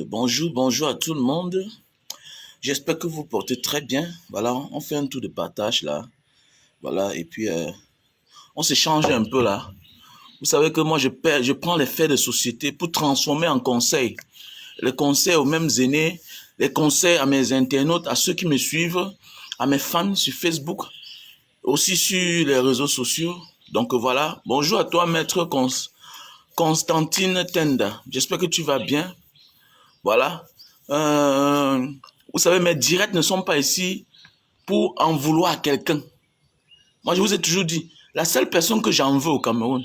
Bonjour à tout le monde. J'espère que vous portez très bien. Voilà, on fait un tour de partage là. Voilà, et puis on s'échange un peu là. Vous savez que moi, je prends les faits de société pour transformer en conseils. Les conseils aux mêmes aînés, les conseils à mes internautes, à ceux qui me suivent, à mes fans sur Facebook, aussi sur les réseaux sociaux. Donc voilà, bonjour à toi, maître Constantine Tenda. J'espère que tu vas bien. Voilà. Vous savez, mes directs ne sont pas ici pour en vouloir à quelqu'un. Moi, je vous ai toujours dit, la seule personne que j'en veux au Cameroun,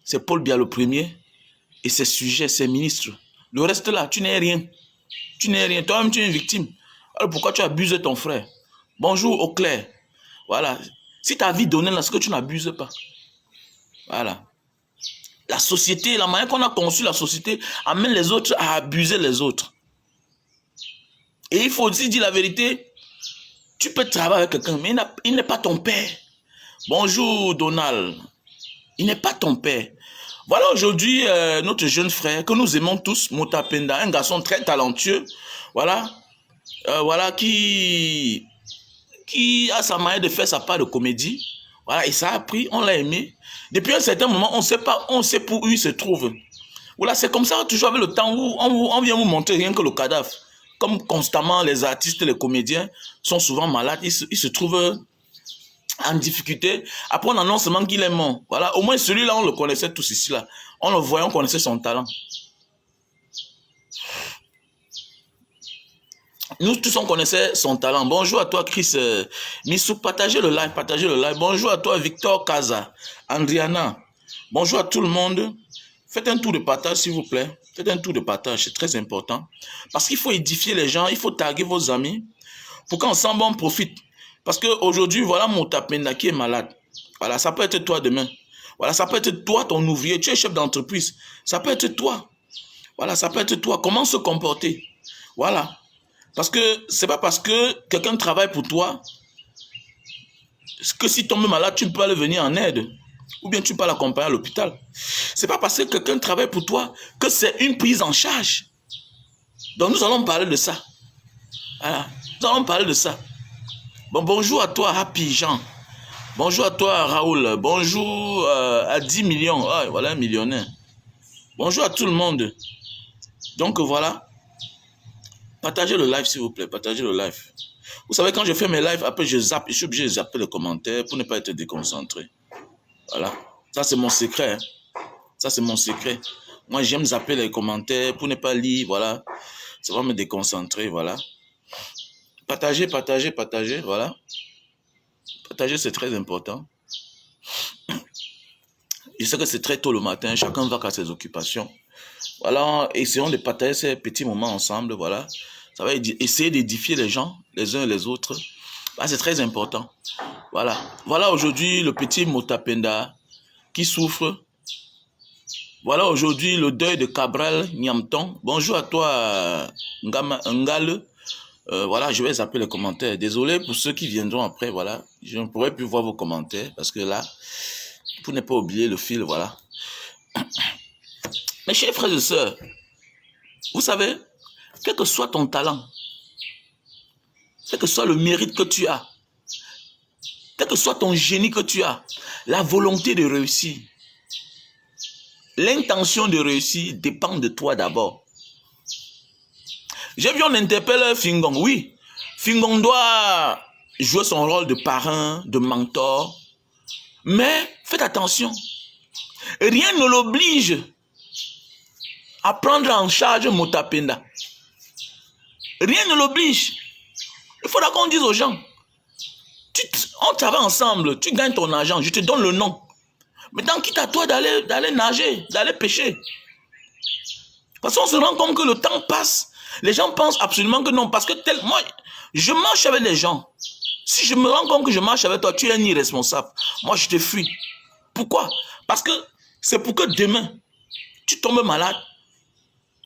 c'est Paul Biya le premier et ses sujets, ses ministres. Le reste là, tu n'es rien. Tu n'es rien. Toi-même, tu es une victime. Alors pourquoi tu abuses ton frère? Bonjour au clair. Voilà. Si ta vie donnée là, c'est que tu n'abuses pas. Voilà. La société, la manière qu'on a conçu la société, amène les autres à abuser les autres. Et il faut aussi dire la vérité, tu peux travailler avec quelqu'un, mais il n'est pas ton père. Bonjour Donald, il n'est pas ton père. Voilà aujourd'hui notre jeune frère que nous aimons tous, Mota Penda, un garçon très talentueux, voilà, qui a sa manière de faire sa part de comédie, voilà, et ça a pris, on l'a aimé. Depuis un certain moment, on sait pour où il se trouve. Voilà, c'est comme ça, toujours avec le temps où on vient vous montrer rien que le cadavre. Comme constamment, les artistes, les comédiens sont souvent malades, ils se trouvent en difficulté. Après, on annonce seulement qu'il est mort. Voilà, au moins celui-là, on le connaissait tous ici, là. On le voyait, on connaissait son talent. Nous tous, on connaissait son talent. Bonjour à toi, Chris Missou, partagez le live, partagez le live. Bonjour à toi, Victor Kaza, Andriana. Bonjour à tout le monde. Faites un tour de partage, s'il vous plaît. Faites un tour de partage, c'est très important. Parce qu'il faut édifier les gens, il faut taguer vos amis pour qu'ensemble on profite. Parce qu'aujourd'hui, voilà Mota Penda qui est malade. Voilà, ça peut être toi demain. Voilà, ça peut être toi, ton ouvrier. Tu es chef d'entreprise. Ça peut être toi. Voilà, ça peut être toi. Comment se comporter? Voilà. Parce que c'est pas parce que quelqu'un travaille pour toi que si tombe malade, tu ne peux pas le venir en aide. Ou bien tu peux l'accompagner à l'hôpital. C'est pas parce que quelqu'un travaille pour toi que c'est une prise en charge. Donc nous allons parler de ça. Voilà. Nous allons parler de ça. Bon, bonjour à toi, Happy Jean. Bonjour à toi, Raoul. Bonjour à 10 millions. Ah, voilà un millionnaire. Bonjour à tout le monde. Donc voilà. Partagez le live, s'il vous plaît. Partagez le live. Vous savez, quand je fais mes lives, après je zappe. Je suis obligé de zapper les commentaires pour ne pas être déconcentré. Voilà. Ça, c'est mon secret. Hein. Ça, c'est mon secret. Moi, j'aime zapper les commentaires pour ne pas lire. Voilà. Ça va me déconcentrer. Voilà. Partagez, partagez, partagez. Voilà. Partager, c'est très important. Je sais que c'est très tôt le matin. Chacun va à ses occupations. Voilà. Essayons de partager ces petits moments ensemble. Voilà. Ça va essayer d'édifier les gens, les uns et les autres. Bah, c'est très important. Voilà. Voilà aujourd'hui le petit Mota Penda qui souffre. Voilà aujourd'hui le deuil de Cabral Nyamton. Bonjour à toi, Ngale. Voilà, je vais zapper les commentaires. Désolé pour ceux qui viendront après, voilà. Je ne pourrai plus voir vos commentaires parce que là, pour ne pas oublier le fil, voilà. Mes chers frères et sœurs, vous savez, quel que soit ton talent, quel que soit le mérite que tu as, quel que soit ton génie que tu as, la volonté de réussir, l'intention de réussir dépend de toi d'abord. J'ai vu, on interpelle Fingong. Oui, Fingong doit jouer son rôle de parrain, de mentor. Mais faites attention. Rien ne l'oblige à prendre en charge Mota Penda. Rien ne l'oblige. Il faudra qu'on dise aux gens. On travaille ensemble, tu gagnes ton argent, je te donne le nom. Maintenant, quitte à toi d'aller nager, d'aller pêcher. Parce qu'on se rend compte que le temps passe. Les gens pensent absolument que non. Parce que moi, je marche avec les gens. Si je me rends compte que je marche avec toi, tu es un irresponsable. Moi, je te fuis. Pourquoi? Parce que c'est pour que demain, tu tombes malade.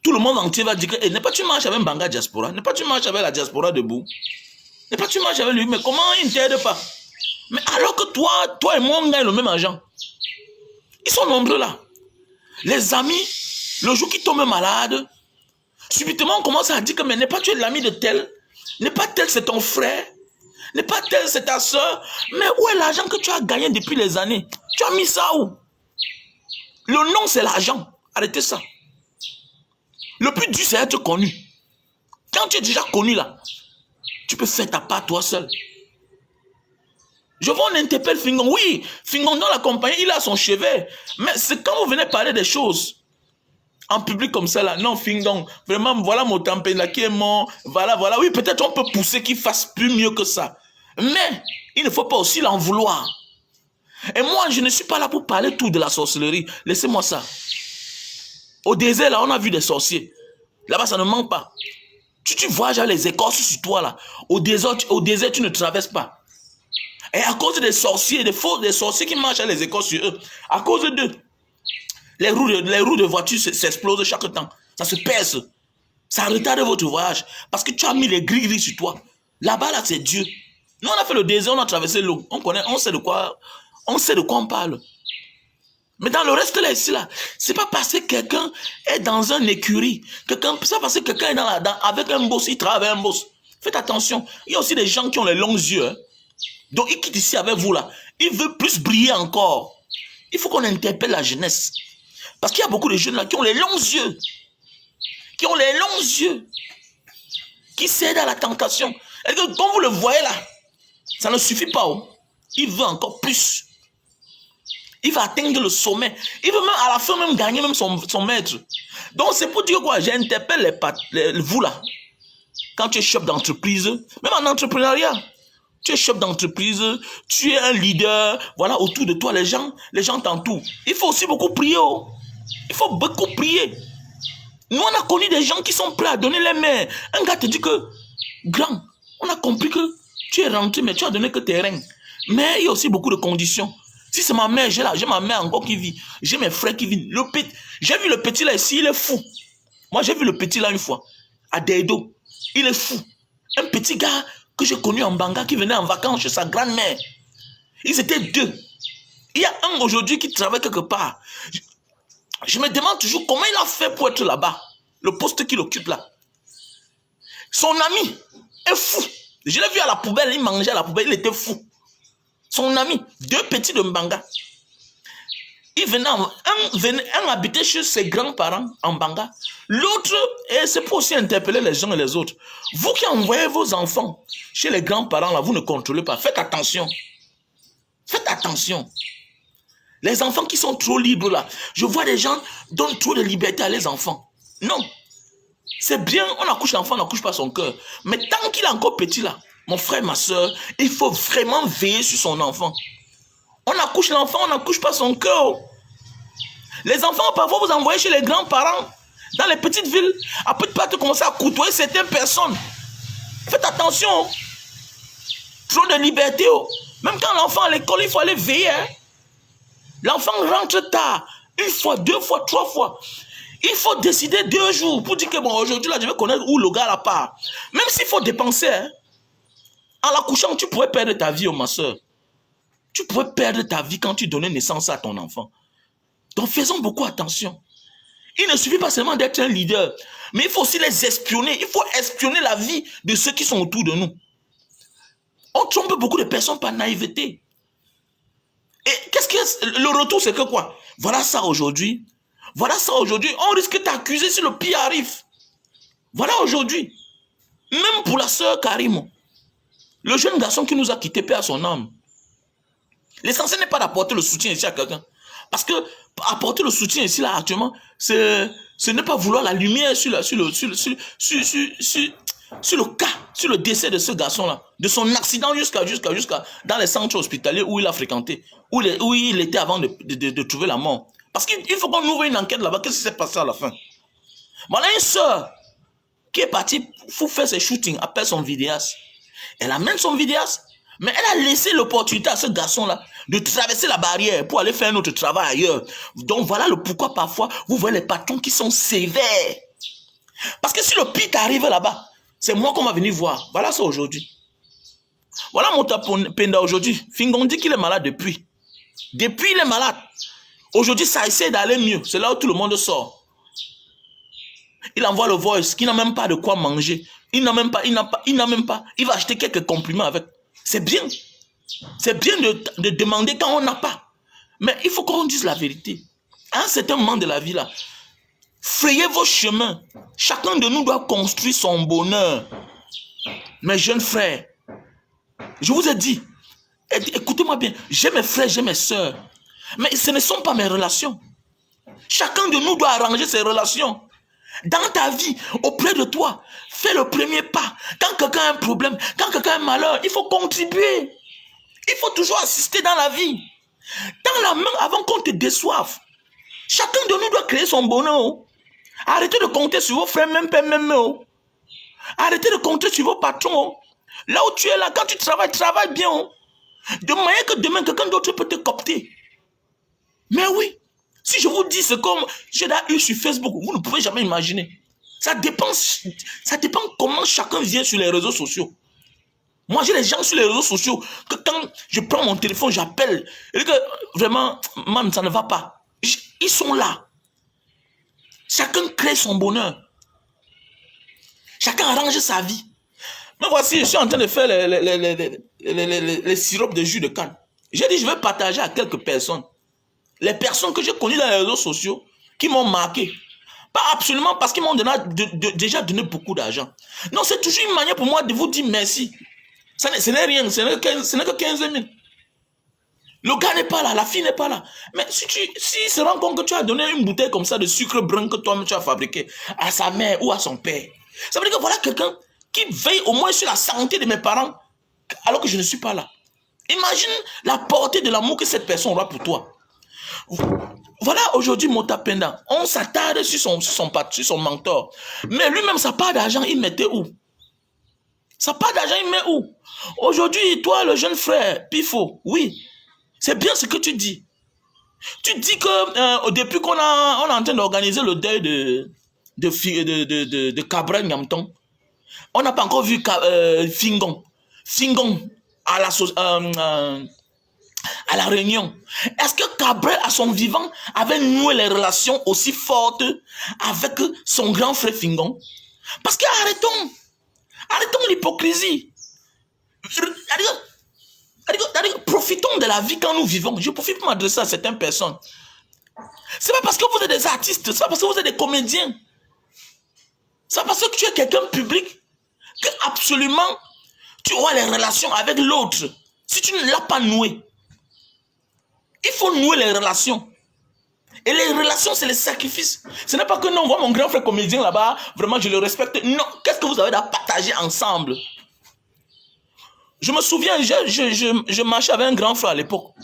Tout le monde entier va dire que n'est pas tu marches avec Banga Diaspora, n'est pas tu marches avec la diaspora debout, n'est pas tu marches avec lui, mais comment il ne t'aide pas? Mais alors que toi et moi, on gagne le même argent. Ils sont nombreux là. Les amis, le jour qu'ils tombent malades, Subitement, on commence à dire que mais n'est pas tu es l'ami de tel, n'est pas tel c'est ton frère, n'est pas tel c'est ta soeur, mais où est l'argent que tu as gagné depuis les années? Tu as mis ça où? Le nom c'est l'argent, arrêtez ça. Le plus dur c'est être connu. Quand tu es déjà connu là, tu peux faire ta part toi seul. Je vois, on interpelle Fingon. Oui, Fingon dans la compagnie, il a son chevet. Mais c'est quand vous venez parler des choses en public comme ça là. Non, Fingon, vraiment, voilà mon tempé là qui est mort. Voilà, voilà. Oui, peut-être on peut pousser qu'il fasse plus mieux que ça. Mais il ne faut pas aussi l'en vouloir. Et moi, je ne suis pas là pour parler tout de la sorcellerie. Laissez-moi ça. Au désert, là, on a vu des sorciers. Là-bas, ça ne manque pas. Tu vois déjà les écorces sur toi là. Au désert, tu ne traverses pas. Et à cause des sorciers, des sorciers qui marchent à les écoles sur eux, à cause d'eux, les roues de voiture s'explosent chaque temps. Ça se perce. Ça retarde votre voyage. Parce que tu as mis les gris-gris sur toi. Là-bas, là, c'est Dieu. Nous, on a fait le désert, on a traversé l'eau. On sait de quoi on parle. Mais dans le reste là, ici, là, c'est pas parce que quelqu'un est dans un écurie, c'est pas parce que quelqu'un est avec un boss, il travaille avec un boss. Faites attention. Il y a aussi des gens qui ont les longs yeux, hein. Donc, il quitte ici avec vous là. Il veut plus briller encore. Il faut qu'on interpelle la jeunesse. Parce qu'il y a beaucoup de jeunes là qui ont les longs yeux. Qui ont les longs yeux. Qui cèdent à la tentation. Et que quand vous le voyez là, ça ne suffit pas. Oh. Il veut encore plus. Il va atteindre le sommet. Il veut même à la fin même gagner même son maître. Donc, c'est pour dire quoi? J'interpelle vous là. Quand tu es chef d'entreprise, même en entrepreneuriat. Tu es chef d'entreprise, tu es un leader, voilà, autour de toi, les gens t'entourent. Il faut aussi beaucoup prier. Oh. Il faut beaucoup prier. Nous, on a connu des gens qui sont prêts à donner les mains. Un gars te dit que, grand, on a compris que tu es rentré, mais tu as donné que tes reins. Mais il y a aussi beaucoup de conditions. Si c'est ma mère, j'ai ma mère encore qui vit. J'ai mes frères qui vivent. J'ai vu le petit là ici, il est fou. Moi, j'ai vu le petit là une fois, à Dedo. Il est fou. Un petit gars que j'ai connu en Banga qui venait en vacances chez sa grand-mère. Ils étaient deux. Il y a un aujourd'hui qui travaille quelque part. Je me demande toujours comment il a fait pour être là-bas. Le poste qu'il occupe là. Son ami est fou. Je l'ai vu à la poubelle, il mangeait à la poubelle, il était fou. Son ami, deux petits de Mbanga. Un habitait chez ses grands-parents en Banga. L'autre, et c'est pour aussi interpeller les uns et les autres. Vous qui envoyez vos enfants chez les grands-parents, là, vous ne contrôlez pas. Faites attention. Faites attention. Les enfants qui sont trop libres, là. Je vois des gens donnent trop de liberté à les enfants. Non. C'est bien, on accouche l'enfant, on n'accouche pas son cœur. Mais tant qu'il est encore petit, là, mon frère, ma soeur, il faut vraiment veiller sur son enfant. On accouche l'enfant, on n'accouche pas son cœur. Les enfants, parfois, vous envoyez chez les grands-parents, dans les petites villes, après de pas te commencer à côtoyer certaines personnes. Faites attention. Trop de liberté. Même quand l'enfant est à l'école, il faut aller veiller. Hein. L'enfant rentre tard. Une fois, deux fois, trois fois. Il faut décider 2 jours pour dire que bon, aujourd'hui, là, je vais connaître où le gars là part. Même s'il faut dépenser. Hein. En l'accouchant, tu pourrais perdre ta vie, ma soeur. Tu pourrais perdre ta vie quand tu donnais naissance à ton enfant. Donc faisons beaucoup attention. Il ne suffit pas seulement d'être un leader, mais il faut aussi les espionner. Il faut espionner la vie de ceux qui sont autour de nous. On trompe beaucoup de personnes par naïveté. Et qu'est-ce que le retour, c'est que quoi? Voilà ça aujourd'hui. Voilà ça aujourd'hui. On risque d'accuser si le pire arrive. Voilà aujourd'hui. Même pour la sœur Karimo. Le jeune garçon qui nous a quittés, paix à son âme. L'essentiel n'est pas d'apporter le soutien ici à quelqu'un. Parce que apporter le soutien ici, là, actuellement, ce n'est pas vouloir la lumière sur le cas, sur le décès de ce garçon-là, de son accident jusqu'à dans les centres hospitaliers où il a fréquenté, où il était avant de trouver la mort. Parce qu'il faut qu'on ouvre une enquête là-bas. Qu'est-ce qui s'est passé à la fin? Voilà une sœur qui est partie pour faire ses shootings, appelle son vidéaste. Elle amène son vidéaste. Mais elle a laissé l'opportunité à ce garçon-là de traverser la barrière pour aller faire un autre travail ailleurs. Donc voilà le pourquoi parfois vous voyez les patrons qui sont sévères. Parce que si le pire arrive là-bas, c'est moi qu'on va venir voir. Voilà ça aujourd'hui. Voilà mon Penda aujourd'hui. Fingon dit qu'il est malade depuis. Depuis il est malade. Aujourd'hui ça essaie d'aller mieux. C'est là où tout le monde sort. Il envoie le voice, qui n'a même pas de quoi manger. Il n'a même pas, il va acheter quelques compliments avec. C'est bien. C'est bien de demander quand on n'a pas. Mais il faut qu'on dise la vérité. À un certain moment de la vie là, frayez vos chemins. Chacun de nous doit construire son bonheur. Mes jeunes frères, je vous ai dit, écoutez-moi bien, j'ai mes frères, j'ai mes soeurs. Mais ce ne sont pas mes relations. Chacun de nous doit arranger ses relations. Dans ta vie, auprès de toi, fais le premier pas. Quand quelqu'un a un problème, quand quelqu'un a un malheur, il faut contribuer. Il faut toujours assister dans la vie. Tends la main avant qu'on te déçoive. Chacun de nous doit créer son bonheur. Arrêtez de compter sur vos frères, même père, même mère. Arrêtez de compter sur vos patrons. Là où tu es là, quand tu travailles, travaille bien. De manière que demain, quelqu'un d'autre peut te copter. Mais oui, si je vous dis ce que j'ai eu sur Facebook, vous ne pouvez jamais imaginer. Ça dépend comment chacun vient sur les réseaux sociaux. Moi, j'ai des gens sur les réseaux sociaux que quand je prends mon téléphone, j'appelle. Et que vraiment, man, ça ne va pas. Ils sont là. Chacun crée son bonheur. Chacun arrange sa vie. Mais voici, je suis en train de faire les sirops de jus de canne. J'ai dit, je vais partager à quelques personnes. Les personnes que j'ai connues dans les réseaux sociaux, qui m'ont marqué. Pas absolument parce qu'ils m'ont déjà donné beaucoup d'argent. Non, c'est toujours une manière pour moi de vous dire merci. Ce n'est rien, ce n'est que 15 000. Le gars n'est pas là, la fille n'est pas là. Mais si se rend compte que tu as donné une bouteille comme ça de sucre brun que toi-même tu as fabriqué à sa mère ou à son père, ça veut dire que voilà quelqu'un qui veille au moins sur la santé de mes parents alors que je ne suis pas là. Imagine la portée de l'amour que cette personne aura pour toi. Voilà aujourd'hui Mota Penda. On s'attarde sur son mentor. Mais lui-même, sa part d'argent, il mettait où? Sa part d'argent, il met où? Aujourd'hui, toi, le jeune frère, Pifo, oui, c'est bien ce que tu dis. Tu dis que depuis qu'on est en train d'organiser le deuil de Cabral Nyamton, on n'a pas encore vu Fingon. Fingon à la Réunion. Est-ce que Cabral, à son vivant, avait noué les relations aussi fortes avec son grand frère Fingon? Parce que arrêtons l'hypocrisie. Profitons de la vie quand nous vivons. Je profite pour m'adresser à certaines personnes. C'est pas parce que vous êtes des artistes, c'est pas parce que vous êtes des comédiens, c'est pas parce que tu es quelqu'un public que absolument tu auras les relations avec l'autre. Si tu ne l'as pas noué, il faut nouer les relations. Et les relations, c'est les sacrifices. Ce n'est pas que non, moi mon grand frère comédien là-bas, vraiment je le respecte. Non, qu'est-ce que vous avez à partager ensemble? Je me souviens, je marchais avec un grand frère à l'époque.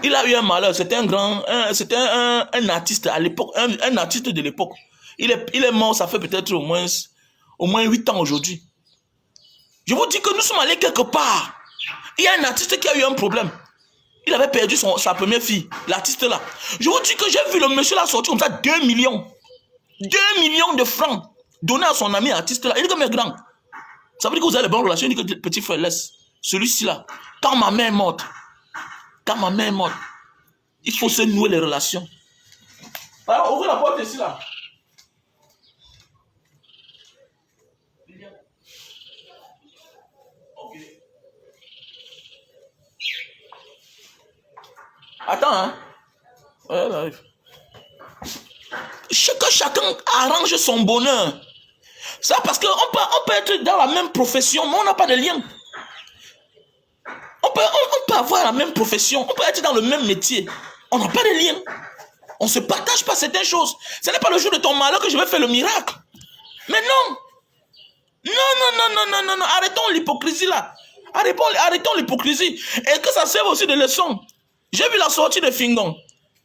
Il a eu un malheur, c'était un artiste à l'époque, un artiste de l'époque. Il est mort, ça fait peut-être au moins 8 ans aujourd'hui. Je vous dis que nous sommes allés quelque part. Il y a un artiste qui a eu un problème. Il avait perdu sa première fille, l'artiste là. Je vous dis que j'ai vu le monsieur là sortir comme ça 2 millions. 2 millions de francs donnés à son ami artiste là. Il dit que mes grands, ça veut dire que vous avez de bonnes relations. Il dit que petit frère laisse. Celui-ci là, quand ma mère est morte, il faut se nouer les relations. Alors, ouvrez la porte ici là. Ok. Attends, hein. Ouais, elle arrive. Chacun arrange son bonheur. Ça parce qu'on peut être dans la même profession, mais on n'a pas de lien. On peut avoir la même profession, on peut être dans le même métier. On n'a pas de lien. On ne se partage pas certaines choses. Ce n'est pas le jour de ton malheur que je vais faire le miracle. Mais non. Non. Arrêtons l'hypocrisie là. Arrêtons l'hypocrisie. Et que ça serve aussi de leçon. J'ai vu la sortie de Fingon.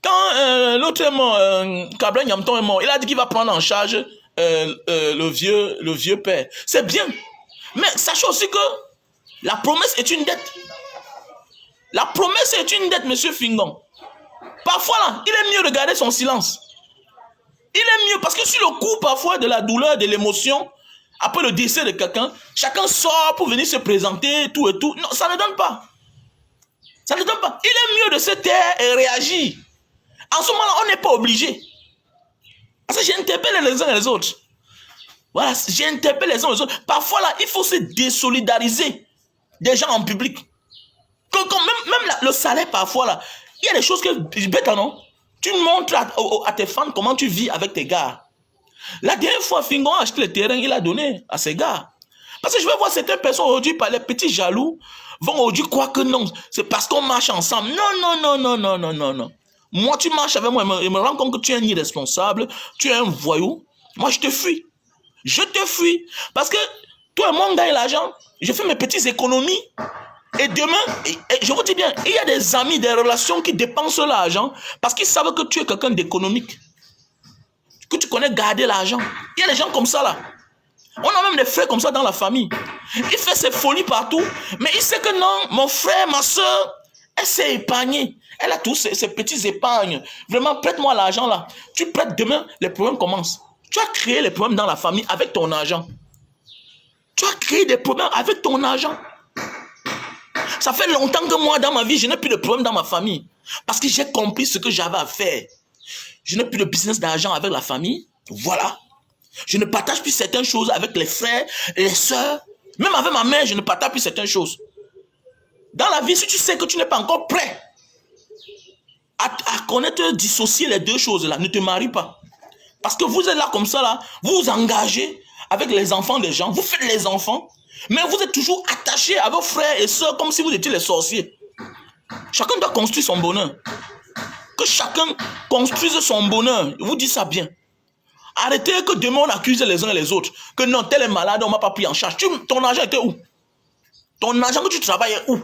Quand l'autre est mort, Cabral Nyamton est mort, il a dit qu'il va prendre en charge le vieux père. C'est bien. Mais sachez aussi que la promesse est une dette. La promesse est une dette, monsieur Fingon. Parfois, là, il est mieux de garder son silence. Il est mieux parce que sur le coup, parfois, de la douleur, de l'émotion, après le décès de quelqu'un, chacun sort pour venir se présenter, tout et tout. Non, ça ne donne pas. Ça ne donne pas. Il est mieux de se taire et réagir. En ce moment-là, on n'est pas obligé. Parce que j'interpelle les uns et les autres. Voilà, j'interpelle les uns et les autres. Parfois, là, il faut se désolidariser des gens en public. Même le salaire, parfois, là, il y a des choses que, bête, non? Tu montres à tes fans comment tu vis avec tes gars. La dernière fois, Fingon a acheté le terrain, il a donné à ses gars. Parce que je vais voir certaines personnes aujourd'hui, par les petits jaloux, vont aujourd'hui croire que non, c'est parce qu'on marche ensemble. Non. Moi, tu marches avec moi, je me rends compte que tu es un irresponsable, tu es un voyou. Moi, je te fuis. Je te fuis. Parce que toi et moi, on gagne l'argent. Je fais mes petites économies. Et demain, je vous dis bien, il y a des amis, des relations qui dépensent l'argent parce qu'ils savent que tu es quelqu'un d'économique. Que tu connais garder l'argent. Il y a des gens comme ça là. On a même des frères comme ça dans la famille. Il fait ses folies partout, mais il sait que non, mon frère, ma soeur, elle s'est épargnée. Elle a tous ses petits épargnes. Vraiment, prête-moi l'argent là. Tu prêtes demain, les problèmes commencent. Tu as créé les problèmes dans la famille avec ton argent. Tu as créé des problèmes avec ton argent. Ça fait longtemps que moi, dans ma vie, je n'ai plus de problème dans ma famille. Parce que j'ai compris ce que j'avais à faire. Je n'ai plus de business d'argent avec la famille. Voilà. Je ne partage plus certaines choses avec les frères, les sœurs. Même avec ma mère, je ne partage plus certaines choses. Dans la vie, si tu sais que tu n'es pas encore prêt à connaître, dissocier les deux choses-là, ne te marie pas. Parce que vous êtes là comme ça, là, vous vous engagez avec les enfants des gens, vous faites les enfants, mais vous êtes toujours attachés à vos frères et sœurs comme si vous étiez les sorciers. Chacun doit construire son bonheur. Que chacun construise son bonheur. Je vous dis ça bien. Arrêtez que demain on accuse les uns et les autres. Que non, tel est malade, on ne m'a pas pris en charge. Ton argent était où? Ton argent que tu travaillais où?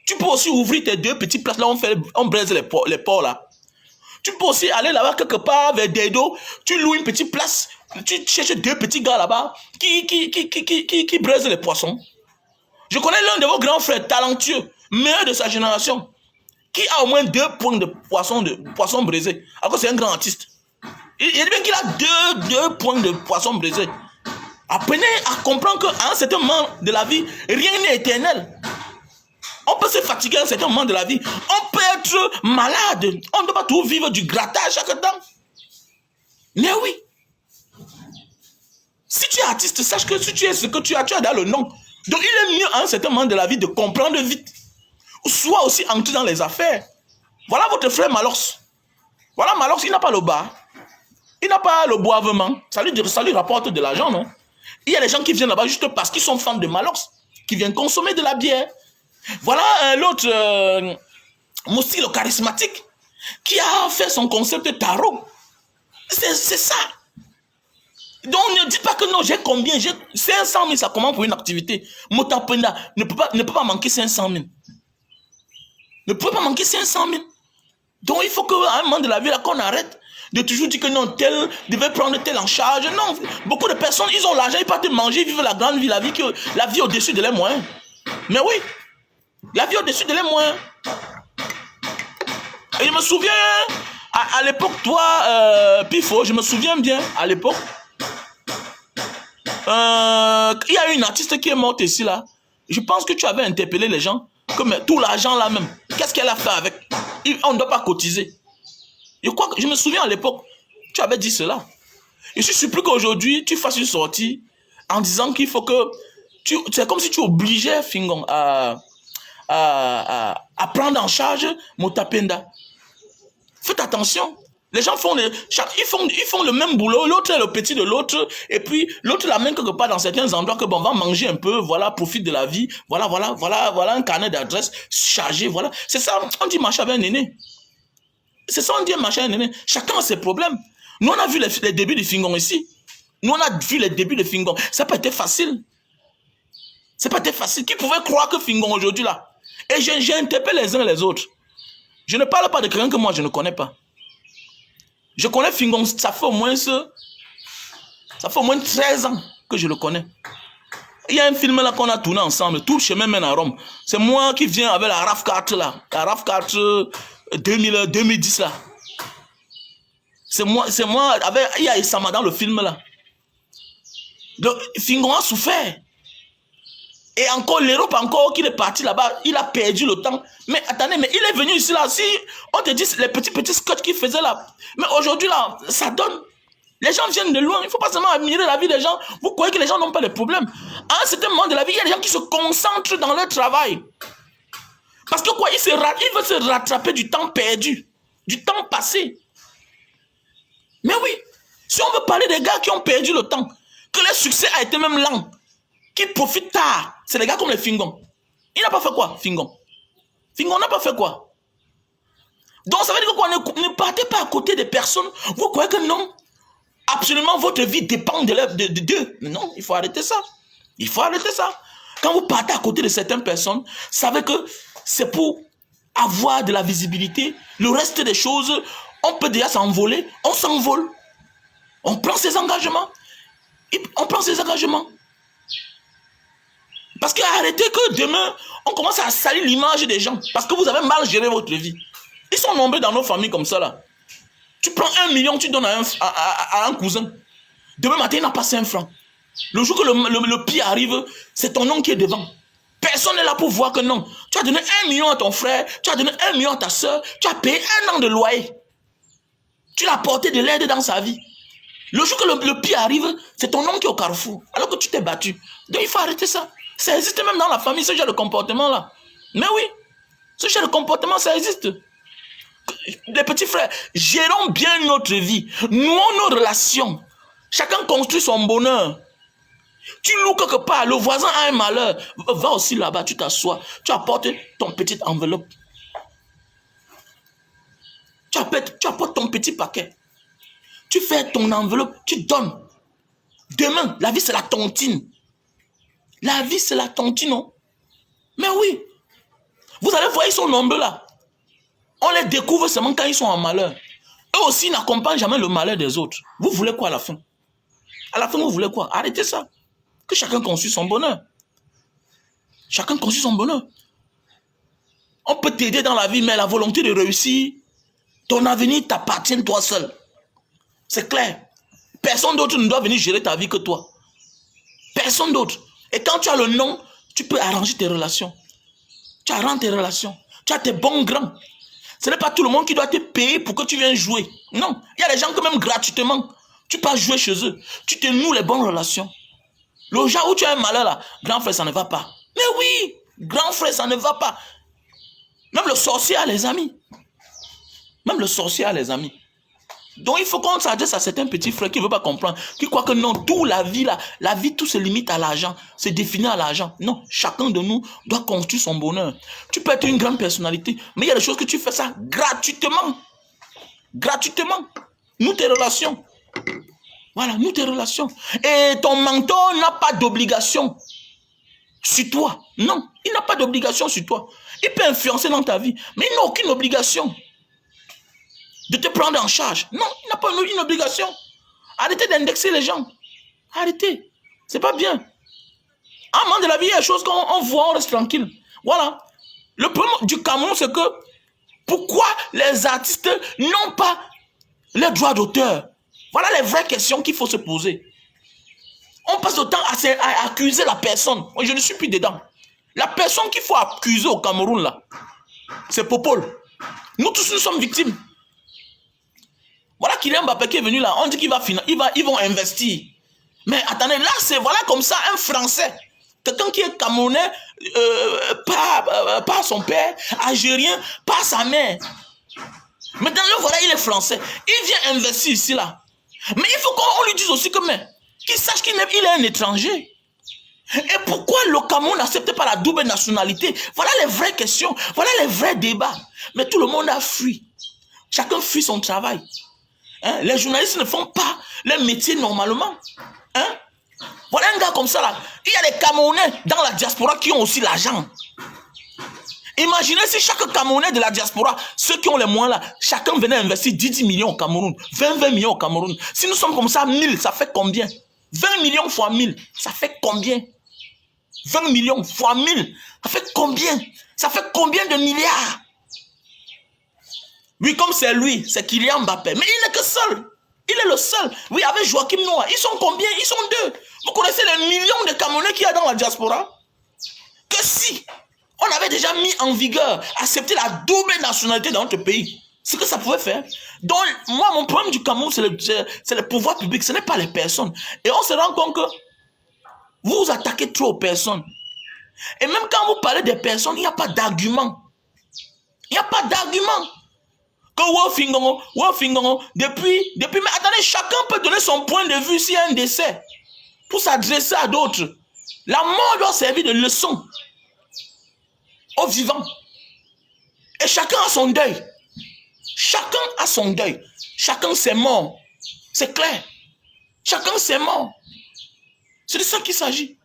Tu peux aussi ouvrir tes deux petites places là, on braise les porcs là. Tu peux aussi aller là-bas quelque part vers Dedo, tu loues une petite place, tu cherches deux petits gars là-bas qui braisent les poissons. Je connais l'un de vos grands frères talentueux, meilleur de sa génération, qui a au moins 2 points de poissons braisés. Alors que c'est un grand artiste. Il dit bien qu'il a deux points de poissons brisés. Apprenez à comprendre qu'à un certain moment de la vie, rien n'est éternel. On peut se fatiguer à un certain moment de la vie. On peut être malade. On ne doit pas tout vivre du grattage chaque temps. Mais oui. Si tu es artiste, sache que si tu es ce que tu as dans le nom. Donc il est mieux à un certain moment de la vie de comprendre vite. Soit aussi entrer dans les affaires. Voilà votre frère Malox. Voilà Malox, il n'a pas le bar. Il n'a pas le boivement. Ça lui rapporte de l'argent, non? Il y a des gens qui viennent là-bas juste parce qu'ils sont fans de Malox, qui viennent consommer de la bière. Voilà l'autre, Moussi le charismatique, qui a fait son concept tarot. C'est ça. Donc ne dis pas que non, j'ai combien? J'ai 500 000, ça commence pour une activité. Motapenda ne peut pas manquer 500 000. Ne peut pas manquer 500 000. Donc il faut qu'à un moment de la vie, là, qu'on arrête de toujours dire que non, tel devait prendre tel en charge. Non, beaucoup de personnes, ils ont l'argent, ils partent manger, ils vivent la grande vie, la vie au-dessus de leurs moyens. Mais oui, la vie au-dessus de leurs moyens. Et je me souviens, à l'époque, toi, Pifo, je me souviens bien, à l'époque, il y a une artiste qui est morte ici, là. Je pense que tu avais interpellé les gens, que tout l'argent là même, qu'est-ce qu'elle a fait avec? On ne doit pas cotiser. Je me souviens à l'époque, tu avais dit cela. Je suis surpris qu'aujourd'hui, tu fasses une sortie en disant qu'il faut que... C'est comme si tu obligeais Fingon à prendre en charge Motapenda. Faites attention. Les gens font le même boulot. L'autre est le petit de l'autre. Et puis, l'autre l'amène quelque part dans certains endroits que bon, on va manger un peu. Voilà, profite de la vie. Voilà un carnet d'adresse chargé. Voilà. C'est ça, on dit marcher avec un aîné. C'est ça, on dit marcher avec un aîné. Chacun a ses problèmes. Nous, on a vu les débuts de Fingon ici. Nous, on a vu les débuts de Fingon. Ça n'a pas été facile. Ça n'a pas été facile. Qui pouvait croire que Fingon aujourd'hui là? Et j'ai interpellé les uns et les autres. Je ne parle pas de quelqu'un que moi je ne connais pas. Je connais Fingon, ça fait au moins 13 ans que je le connais. Il y a un film là qu'on a tourné ensemble, Tout le chemin mène à Rome. C'est moi qui viens avec la RAV4 là, la RAV4 2010 là. C'est moi avec, il y a Isama dans le film là. Donc Fingon a souffert. Et encore, l'Europe, encore, qu'il est parti là-bas, il a perdu le temps. Mais attendez, mais il est venu ici là, si on te dit les petits scotch qu'il faisait là. Mais aujourd'hui là, ça donne. Les gens viennent de loin, il ne faut pas seulement admirer la vie des gens. Vous croyez que les gens n'ont pas de problème. À un certain moment de la vie, il y a des gens qui se concentrent dans leur travail. Parce que quoi, il veut se rattraper du temps perdu, du temps passé. Mais oui, si on veut parler des gars qui ont perdu le temps, que leur succès a été même lent, qui profitent tard, c'est les gars comme les Fingon. Il n'a pas fait quoi, Fingon? Fingon n'a pas fait quoi? Donc ça veut dire que quoi, ne partez pas à côté des personnes. Vous croyez que non? Absolument, votre vie dépend de Dieu. Non, il faut arrêter ça. Il faut arrêter ça. Quand vous partez à côté de certaines personnes, savez que c'est pour avoir de la visibilité. Le reste des choses, on peut déjà s'envoler. On s'envole. On prend ses engagements. On prend ses engagements. Parce qu'arrêtez que demain, on commence à salir l'image des gens. Parce que vous avez mal géré votre vie. Ils sont nombreux dans nos familles comme ça là. Tu prends 1 million, tu donnes à un cousin. Demain matin, il n'a pas 5 francs. Le jour que le pire arrive, c'est ton oncle qui est devant. Personne n'est là pour voir que non. Tu as donné 1 million à ton frère, tu as donné 1 million à ta soeur, tu as payé 1 an de loyer. Tu l'as porté de l'aide dans sa vie. Le jour que le pire arrive, c'est ton oncle qui est au carrefour, alors que tu t'es battu. Donc il faut arrêter ça. Ça existe même dans la famille, ce genre de comportement-là. Mais oui, ce genre de comportement, ça existe. Les petits frères, gérons bien notre vie. Nouons nos relations. Chacun construit son bonheur. Tu loues quelque part, le voisin a un malheur. Va aussi là-bas, tu t'assois. Tu apportes ton petite enveloppe. Tu apportes ton petit paquet. Tu fais ton enveloppe, tu donnes. Demain, la vie c'est la tontine. La vie c'est la tontine, non? Mais oui. Vous allez voir, ils sont nombreux là. On les découvre seulement quand ils sont en malheur. Eux aussi n'accompagnent jamais le malheur des autres. Vous voulez quoi à la fin? À la fin, vous voulez quoi? Arrêtez ça. Que chacun construise son bonheur. Chacun construise son bonheur. On peut t'aider dans la vie, mais la volonté de réussir, ton avenir t'appartient toi seul. C'est clair. Personne d'autre ne doit venir gérer ta vie que toi. Personne d'autre. Et quand tu as le nom, tu peux arranger tes relations. Tu arranges tes relations. Tu as tes bons grands. Ce n'est pas tout le monde qui doit te payer pour que tu viennes jouer. Non. Il y a des gens que même gratuitement, tu peux jouer chez eux. Tu te noues les bonnes relations. Le jour où tu as un malheur là, grand frère, ça ne va pas. Mais oui, grand frère, ça ne va pas. Même le sorcier a les amis. Même le sorcier a les amis. Donc il faut qu'on s'adresse à certains petits frères qui ne veulent pas comprendre, qui croient que non, tout la vie, tout se limite à l'argent, c'est défini à l'argent. Non, chacun de nous doit construire son bonheur. Tu peux être une grande personnalité, mais il y a des choses que tu fais ça gratuitement. Gratuitement. Nous, tes relations. Voilà, nous, tes relations. Et ton mentor n'a pas d'obligation sur toi. Non, il n'a pas d'obligation sur toi. Il peut influencer dans ta vie, mais il n'a aucune obligation de te prendre en charge. Non, il n'a pas une obligation. Arrêtez d'indexer les gens. Arrêtez. C'est pas bien. À un moment de la vie, il y a des choses qu'on voit, on reste tranquille. Voilà. Le problème du Cameroun, c'est que pourquoi les artistes n'ont pas les droits d'auteur? Voilà les vraies questions qu'il faut se poser. On passe le temps à accuser la personne. Moi, je ne suis plus dedans. La personne qu'il faut accuser au Cameroun, là, c'est Popol. Nous tous, nous sommes victimes. Voilà Kylian Mbappé qui est venu là. On dit qu'ils vont investir. Mais attendez, là, c'est voilà comme ça, un Français. Quelqu'un qui est Camerounais, pas son père, Algérien, pas sa mère. Maintenant, là, voilà, il est Français. Il vient investir ici, là. Mais il faut qu'on lui dise aussi que, mais, qu'il sache qu'il est un étranger. Et pourquoi le Cameroun n'accepte pas la double nationalité? Voilà les vraies questions. Voilà les vrais débats. Mais tout le monde a fui. Chacun fuit son travail. Hein? Les journalistes ne font pas leur métier normalement. Hein? Voilà un gars comme ça là. Il y a des Camerounais dans la diaspora qui ont aussi l'argent. Imaginez si chaque Camerounais de la diaspora, ceux qui ont les moyens là, chacun venait investir 10 millions au Cameroun, 20 millions au Cameroun. Si nous sommes comme ça, 1000, ça fait combien? 20 millions fois 1000, ça fait combien? 20 millions fois 1000, ça fait combien? Ça fait combien de milliards? Oui, comme c'est lui, c'est Kylian Mbappé. Mais il n'est que seul. Il est le seul. Oui, avec Joachim Noah. Ils sont combien? Ils sont deux. Vous connaissez les millions de Camerounais qu'il y a dans la diaspora? si on avait déjà mis en vigueur, accepté la double nationalité dans notre pays, ce que ça pouvait faire. Donc, moi, mon problème du Cameroun, c'est le pouvoir public, ce n'est pas les personnes. Et on se rend compte que vous vous attaquez trop aux personnes. Et même quand vous parlez des personnes, il n'y a pas d'argument. Il n'y a pas d'argument. Depuis, mais attendez, chacun peut donner son point de vue s'il y a un décès pour s'adresser à d'autres. La mort doit servir de leçon aux vivants. Et chacun a son deuil. Chacun a son deuil. Chacun s'est mort. C'est clair. Chacun s'est mort. C'est de ça qu'il s'agit.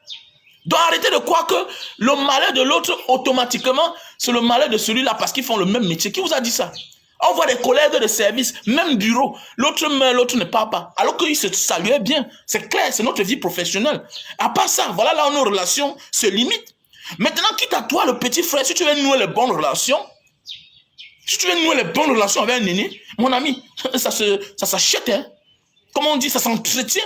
Donc arrêtez de croire que le malheur de l'autre, automatiquement, c'est le malheur de celui-là parce qu'ils font le même métier. Qui vous a dit ça? On voit des collègues de service, même bureau. L'autre meurt, l'autre ne part pas. Alors qu'ils se saluaient bien. C'est clair, c'est notre vie professionnelle. À part ça, voilà là où nos relations se limitent. Maintenant, quitte à toi, le petit frère, si tu veux nouer les bonnes relations, avec un aîné, mon ami, ça s'achète. Hein? Comment on dit, ça s'entretient.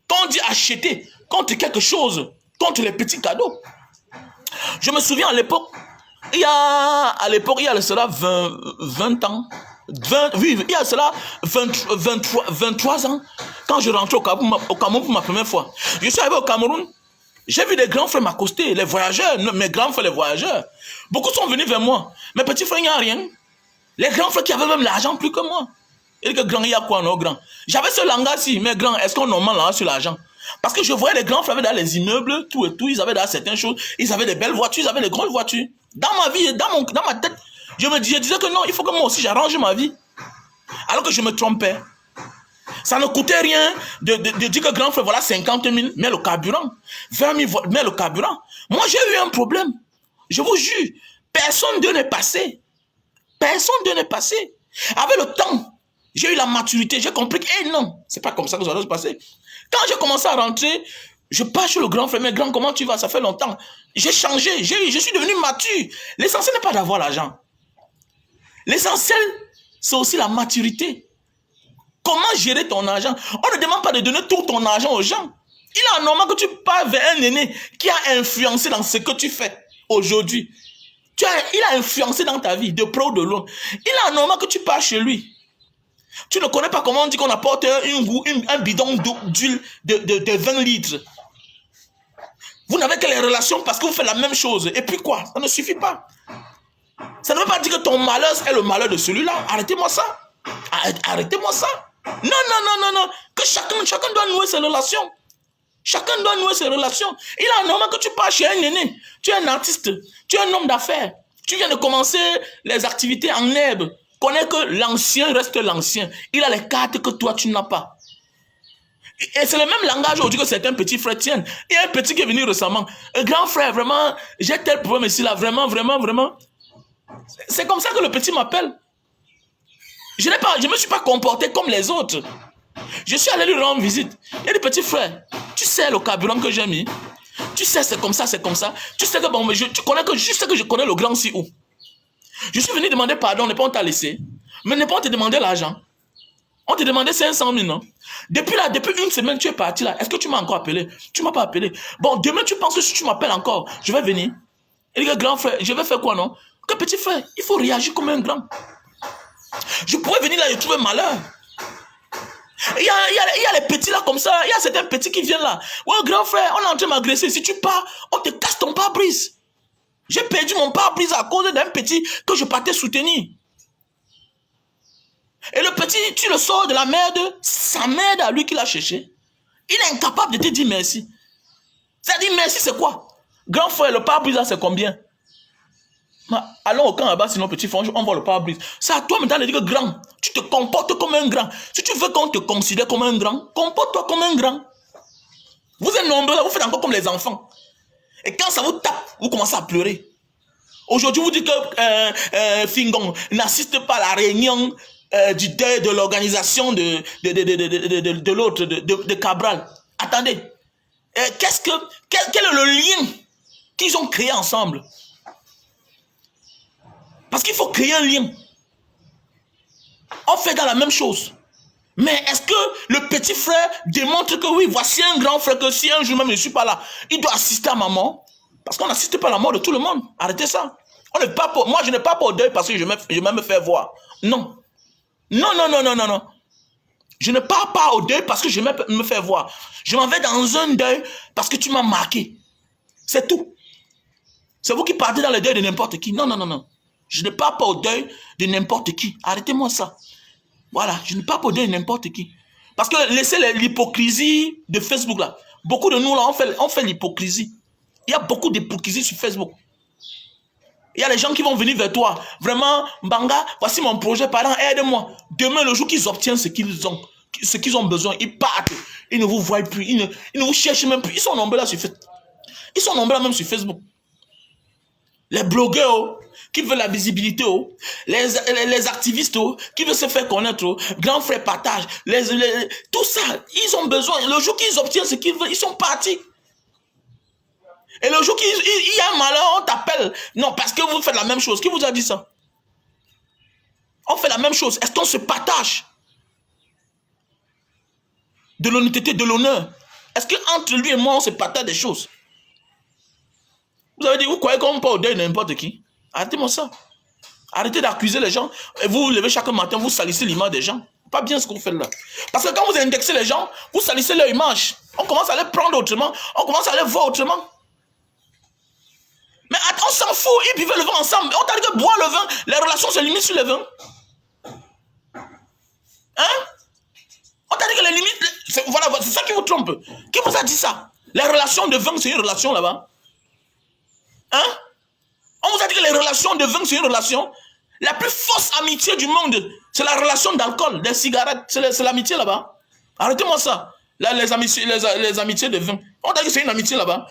Quand on dit acheter, contre quelque chose, contre les petits cadeaux. Je me souviens à l'époque, il y a cela 20 ans, il y a cela 23 ans, quand je rentrais au Cameroun pour ma première fois. Je suis arrivé au Cameroun, j'ai vu des grands frères m'accoster, les voyageurs, mes grands frères les voyageurs. Beaucoup sont venus vers moi. Mes petits frères, il n'y a rien. Les grands frères qui avaient même l'argent plus que moi. Et que grand, il y a quoi, non, grand? J'avais ce langage-ci, mais grand, est-ce qu'on normal là sur l'argent? Parce que je voyais les grands frères dans les immeubles, tout et tout, ils avaient dans certaines choses, ils avaient des belles voitures, ils avaient des grandes voitures. Dans ma vie, dans ma tête, je disais que non, il faut que moi aussi j'arrange ma vie. Alors que je me trompais. Ça ne coûtait rien de dire que grand frère, voilà 50 000, mais le carburant, 20 000, mais le carburant. Moi, j'ai eu un problème. Je vous jure, personne d'eux n'est passé. Personne d'eux n'est passé. Avec le temps, j'ai eu la maturité, j'ai compris que non, c'est pas comme ça que ça doit se passer. Quand j'ai commencé à rentrer, je pars chez le grand frère, mais grand, comment tu vas? Ça fait longtemps. J'ai changé, je suis devenu mature. L'essentiel n'est pas d'avoir l'argent. L'essentiel, c'est aussi la maturité. Comment gérer ton argent? On ne demande pas de donner tout ton argent aux gens. Il est normal que tu parles vers un aîné qui a influencé dans ce que tu fais aujourd'hui. Il a influencé dans ta vie, de près ou de loin. Il est normal que tu parles chez lui. Tu ne connais pas comment on dit qu'on apporte un bidon d'huile de 20 litres. Vous n'avez que les relations parce que vous faites la même chose. Et puis quoi? Ça ne suffit pas. Ça ne veut pas dire que ton malheur est le malheur de celui-là. Arrêtez-moi ça. Arrêtez-moi ça. Non. Que chacun doit nouer ses relations. Chacun doit nouer ses relations. Il est normal que tu pars chez un aîné. Tu es un artiste. Tu es un homme d'affaires. Tu viens de commencer les activités en herbe. Connais que l'ancien reste l'ancien. Il a les cartes que toi, tu n'as pas. Et c'est le même langage aujourd'hui que certains petits frères tiennent. Il y a un petit qui est venu récemment. Un grand frère, vraiment, j'ai tel problème ici, là, vraiment. C'est comme ça que le petit m'appelle. Je ne me suis pas comporté comme les autres. Je suis allé lui rendre visite. Il a dit, petit frère, tu sais le carburant que j'ai mis? Tu sais, c'est comme ça. Tu sais que, bon, mais je sais que je connais le grand si où. Je suis venu demander pardon, n'est pas on t'a laissé. Mais n'est pas on t'a demandé l'argent. On t'a demandé 500 000, non? Depuis une semaine, tu es parti là. Est-ce que tu m'as encore appelé? Tu m'as pas appelé. Bon, demain, tu penses que si tu m'appelles encore, je vais venir. Il dit, grand frère, je vais faire quoi, non? Que petit frère, il faut réagir comme un grand. Je pourrais venir là et trouver malheur. Il y a les petits là comme ça. Il y a certains petits qui viennent là. Ouais, grand frère, on est en train de m'agresser. Si tu pars, on te casse ton pare-brise. J'ai perdu mon pare-brise à cause d'un petit que je partais soutenir. Et le petit, tu le sors de la merde, sa merde à lui qui l'a cherché. Il est incapable de te dire merci. Ça dit merci, c'est quoi? Grand frère, le pare-brise là, c'est combien? Allons au camp là-bas, sinon petit frère, on voit le pare-brise. C'est à toi maintenant de dire que grand, tu te comportes comme un grand. Si tu veux qu'on te considère comme un grand, comporte-toi comme un grand. Vous êtes nombreux là, vous faites encore comme les enfants. Et quand ça vous tape, vous commencez à pleurer. Aujourd'hui, vous dites que Fingon n'assiste pas à la réunion du deuil de l'organisation de l'autre, de Cabral. Attendez. Quel est le lien qu'ils ont créé ensemble? Parce qu'il faut créer un lien. On fait dans la même chose. Mais est-ce que le petit frère démontre que oui, voici un grand frère que si un jour même je ne suis pas là, il doit assister à maman? Parce qu'on n'assiste pas à la mort de tout le monde. Arrêtez ça. Moi, je n'ai pas peur au deuil parce que je vais me faire voir. Non. Non, non, non, non, non, non. Je ne pars pas au deuil parce que je vais me faire voir. Je m'en vais dans un deuil parce que tu m'as marqué. C'est tout. C'est vous qui partez dans le deuil de n'importe qui. Non, non, non, non. Je ne pars pas au deuil de n'importe qui. Arrêtez-moi ça. Voilà, je ne pars pas au deuil de n'importe qui. Parce que laissez l'hypocrisie de Facebook là. Beaucoup de nous là, on fait l'hypocrisie. Il y a beaucoup d'hypocrisie sur Facebook. Il y a les gens qui vont venir vers toi. Vraiment, Mbanga, voici mon projet, parent, aide-moi. Demain, le jour qu'ils obtiennent ce qu'ils ont besoin, ils partent. Ils ne vous voient plus. Ils ne vous cherchent même plus. Ils sont nombreux là sur Facebook. Ils sont nombreux là même sur Facebook. Les blogueurs oh, qui veulent la visibilité, oh, les activistes oh, qui veulent se faire connaître, oh, grand frère partage, tout ça, ils ont besoin. Le jour qu'ils obtiennent ce qu'ils veulent, ils sont partis. Et le jour qu'il y a un malheur, on t'appelle. Non, parce que vous faites la même chose. Qui vous a dit ça? On fait la même chose. Est-ce qu'on se partage de l'honnêteté, de l'honneur? Est-ce qu'entre lui et moi, on se partage des choses? Vous avez dit, vous croyez qu'on peut au deuil de n'importe qui? Arrêtez-moi ça. Arrêtez d'accuser les gens. Et vous vous levez chaque matin, vous salissez l'image des gens. Pas bien ce que vous faites là. Parce que quand vous indexez les gens, vous salissez leur image. On commence à les prendre autrement. On commence à les voir autrement. Mais on s'en fout, ils buvaient le vin ensemble. On t'a dit que boire le vin, les relations se limitent sur le vin. Hein? On t'a dit que les limites... Voilà, c'est ça qui vous trompe. Qui vous a dit ça? Les relations de vin, c'est une relation là-bas. Hein? On vous a dit que les relations de vin, c'est une relation. La plus fausse amitié du monde, c'est la relation d'alcool, des cigarettes. C'est l'amitié là-bas. Arrêtez-moi ça. Là, les amitiés de vin. On t'a dit que c'est une amitié là-bas.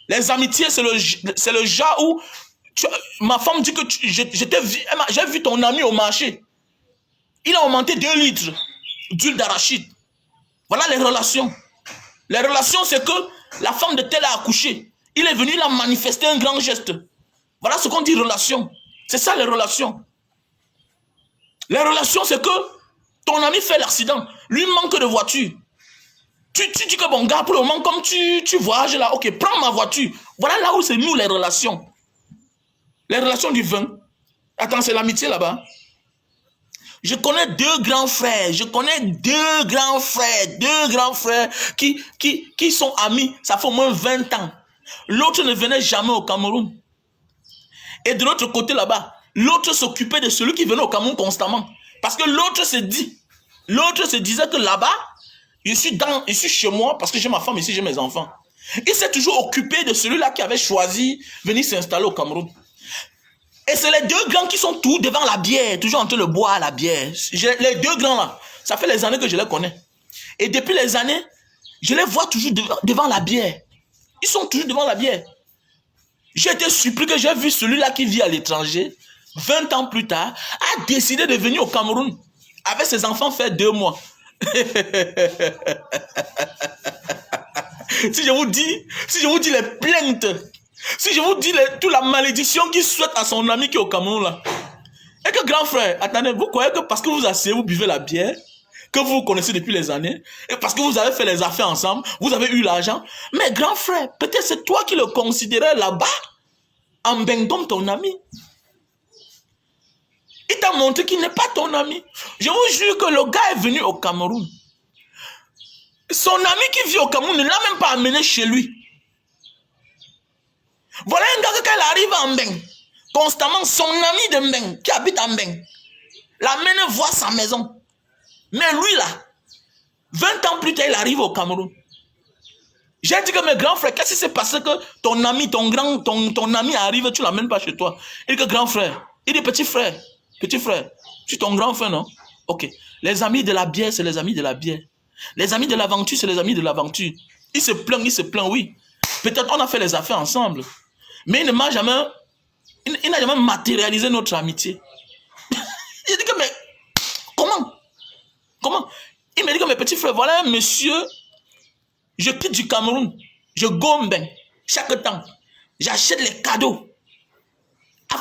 Les amitiés, c'est le genre où ma femme dit que j'ai vu ton ami au marché. Il a augmenté 2 litres d'huile d'arachide. Voilà les relations. Les relations, c'est que la femme de tel a accouché. Il est venu, il a manifesté un grand geste. Voilà ce qu'on dit relation. C'est ça les relations. Les relations, c'est que ton ami fait l'accident. Lui manque de voiture. Tu dis que bon gars, pour le moment, comme tu voyages là, ok, prends ma voiture. Voilà là où c'est nous les relations. Les relations du vin. Attends, c'est l'amitié là-bas. Je connais 2 grands frères. Je connais 2 grands frères. 2 grands frères qui sont amis. Ça fait au moins 20 ans. L'autre ne venait jamais au Cameroun. Et de l'autre côté là-bas, l'autre s'occupait de celui qui venait au Cameroun constamment. Parce que l'autre se disait que là-bas, je suis chez moi parce que j'ai ma femme ici, j'ai mes enfants. Il s'est toujours occupé de celui-là qui avait choisi venir s'installer au Cameroun. Et c'est les 2 grands qui sont tous devant la bière, toujours en train de boire la bière. Les 2 grands là, ça fait les années que je les connais. Et depuis les années, je les vois toujours devant la bière. Ils sont toujours devant la bière. J'ai été surpris que j'ai vu celui-là qui vit à l'étranger, 20 ans plus tard, a décidé de venir au Cameroun avec ses enfants faire 2 mois. Si je vous dis les plaintes, si je vous dis toute la malédiction qu'il souhaite à son ami qui est au Cameroun là. Et que grand frère, attendez, vous croyez que parce que vous asseyez, vous buvez la bière, que vous vous connaissez depuis les années, et parce que vous avez fait les affaires ensemble, vous avez eu l'argent, mais grand frère, peut-être c'est toi qui le considérais là-bas, en ben comme ton ami. Il t'a montré qu'il n'est pas ton ami. Je vous jure que le gars est venu au Cameroun. Son ami qui vit au Cameroun ne l'a même pas amené chez lui. Voilà un gars que quand il arrive à Mbeng, constamment, son ami de Mbeng, qui habite à Mbeng, l'amène voir sa maison. Mais lui là, 20 ans plus tard, il arrive au Cameroun. J'ai dit que mes grands frères, qu'est-ce qui s'est passé que ton ami, ton ami arrive, tu ne l'amènes pas chez toi? Il dit que grand frère, il dit petit frère, tu es ton grand frère, non? Ok. Les amis de la bière, c'est les amis de la bière. Les amis de l'aventure, c'est les amis de l'aventure. Il se plaint, oui. Peut-être on a fait les affaires ensemble. Mais il n'a jamais matérialisé notre amitié. J'ai dit que, mais, comment? Il m'a dit que, mes petits frères, voilà un monsieur, je quitte du Cameroun, je gombe chaque temps, j'achète les cadeaux.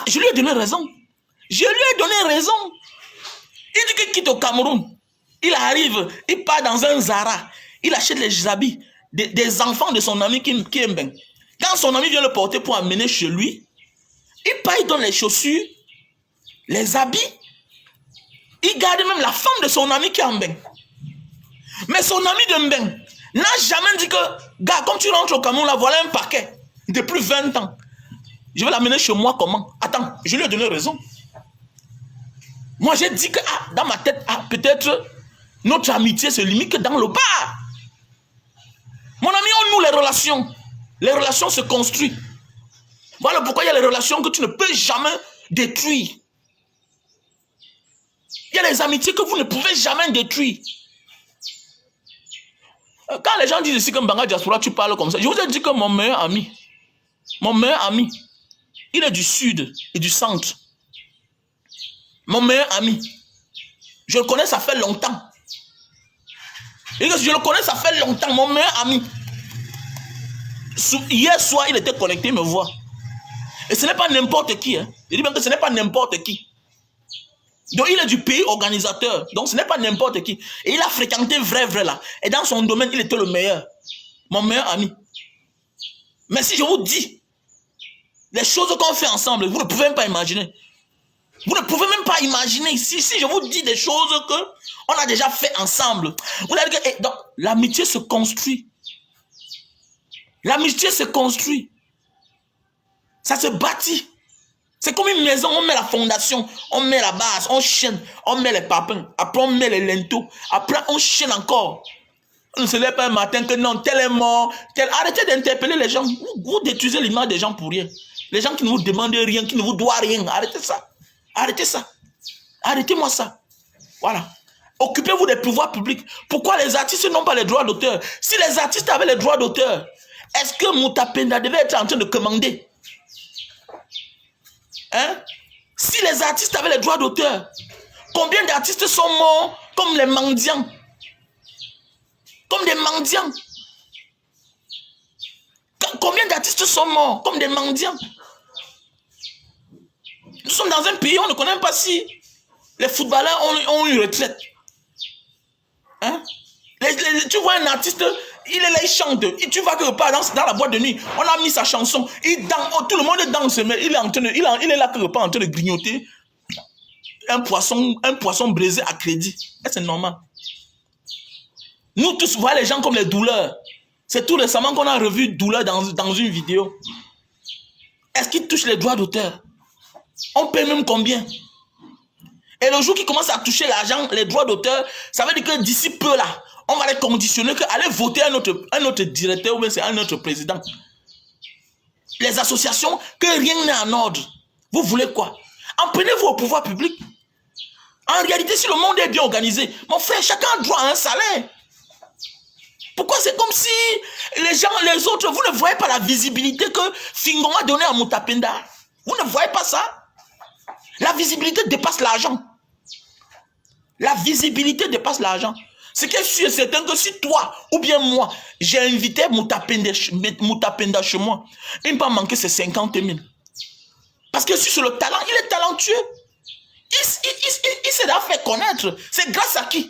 Je lui ai donné raison. Il dit qu'il quitte au Cameroun. Il arrive, il part dans un Zara, il achète les habits des enfants de son ami qui Quand son ami vient le porter pour amener chez lui, il part, il donne les chaussures, les habits. Il garde même la femme de son ami qui est en bain. Mais son ami de bain n'a jamais dit que, gars, comme tu rentres au Cameroun, là, voilà un paquet de plus de 20 ans. Je vais l'amener chez moi comment? Attends, je lui ai donné raison. Moi, j'ai dit que, dans ma tête, peut-être notre amitié se limite que dans le bar. Mon ami, on noue les relations. Les relations se construisent. Voilà pourquoi il y a les relations que tu ne peux jamais détruire. Il y a les amitiés que vous ne pouvez jamais détruire. Quand les gens disent ici que Mbanga Diaspora, tu parles comme ça, je vous ai dit que mon meilleur ami, il est du sud et du centre. Mon meilleur ami, je le connais, ça fait longtemps. Et je le connais, ça fait longtemps, mon meilleur ami. Hier soir, il était connecté, me voit. Et ce n'est pas n'importe qui. Hein. Je dis bien que ce n'est pas n'importe qui. Donc il est du pays organisateur. Donc ce n'est pas n'importe qui. Et il a fréquenté vrai là. Et dans son domaine, il était le meilleur. Mon meilleur ami. Mais si je vous dis les choses qu'on fait ensemble, vous ne pouvez même pas imaginer. Vous ne pouvez même pas imaginer. Si je vous dis des choses qu'on a déjà fait ensemble. Vous allez dire que donc l'amitié se construit. L'amitié se construit. Ça se bâtit. C'est comme une maison, on met la fondation, on met la base, on chaîne, on met les papins, après on met les linteaux, après on chaîne encore. On ne se lève pas un matin que non, tel est mort, tel... Arrêtez d'interpeller les gens. Vous détruisez l'image des gens pour rien. Les gens qui ne vous demandent rien, qui ne vous doivent rien, arrêtez ça. Arrêtez ça. Arrêtez-moi ça. Voilà. Occupez-vous des pouvoirs publics. Pourquoi les artistes n'ont pas les droits d'auteur? Si les artistes avaient les droits d'auteur, est-ce que Moutapenda devait être en train de commander? Hein? Si les artistes avaient les droits d'auteur, combien d'artistes sont morts comme les mendiants? Comme des mendiants. Combien d'artistes sont morts comme des mendiants? Nous sommes dans un pays, on ne connaît même pas si les footballeurs ont une retraite. Hein? Tu vois un artiste, il est là, il chante. Et tu vois que part dans la boîte de nuit, on a mis sa chanson. Il danse, tout le monde danse, mais il est là quelque part en train de grignoter un poisson braisé à crédit. C'est normal. Nous tous, voyons les gens comme les douleurs. C'est tout récemment qu'on a revu douleur dans une vidéo. Est-ce qu'ils touchent les droits d'auteur? On paie même combien? Et le jour qu'ils commencent à toucher l'argent, les droits d'auteur, ça veut dire que d'ici peu là, on va les conditionner que aller voter un autre directeur ou bien c'est un autre président. Les associations, que rien n'est en ordre. Vous voulez quoi? En prenez-vous au pouvoir public. En réalité, si le monde est bien organisé, mon frère, chacun a droit à un salaire. Pourquoi c'est comme si les gens, les autres, vous ne voyez pas la visibilité que Fingon a donnée à Moutapenda? Vous ne voyez pas ça? La visibilité dépasse l'argent. La visibilité dépasse l'argent. Ce qui est sûr, c'est certain que si toi ou bien moi, j'ai invité Moutapenda chez moi, il ne peut pas manquer ces 50 000. Parce que sur le talent, il est talentueux. Il s'est déjà fait connaître. C'est grâce à qui?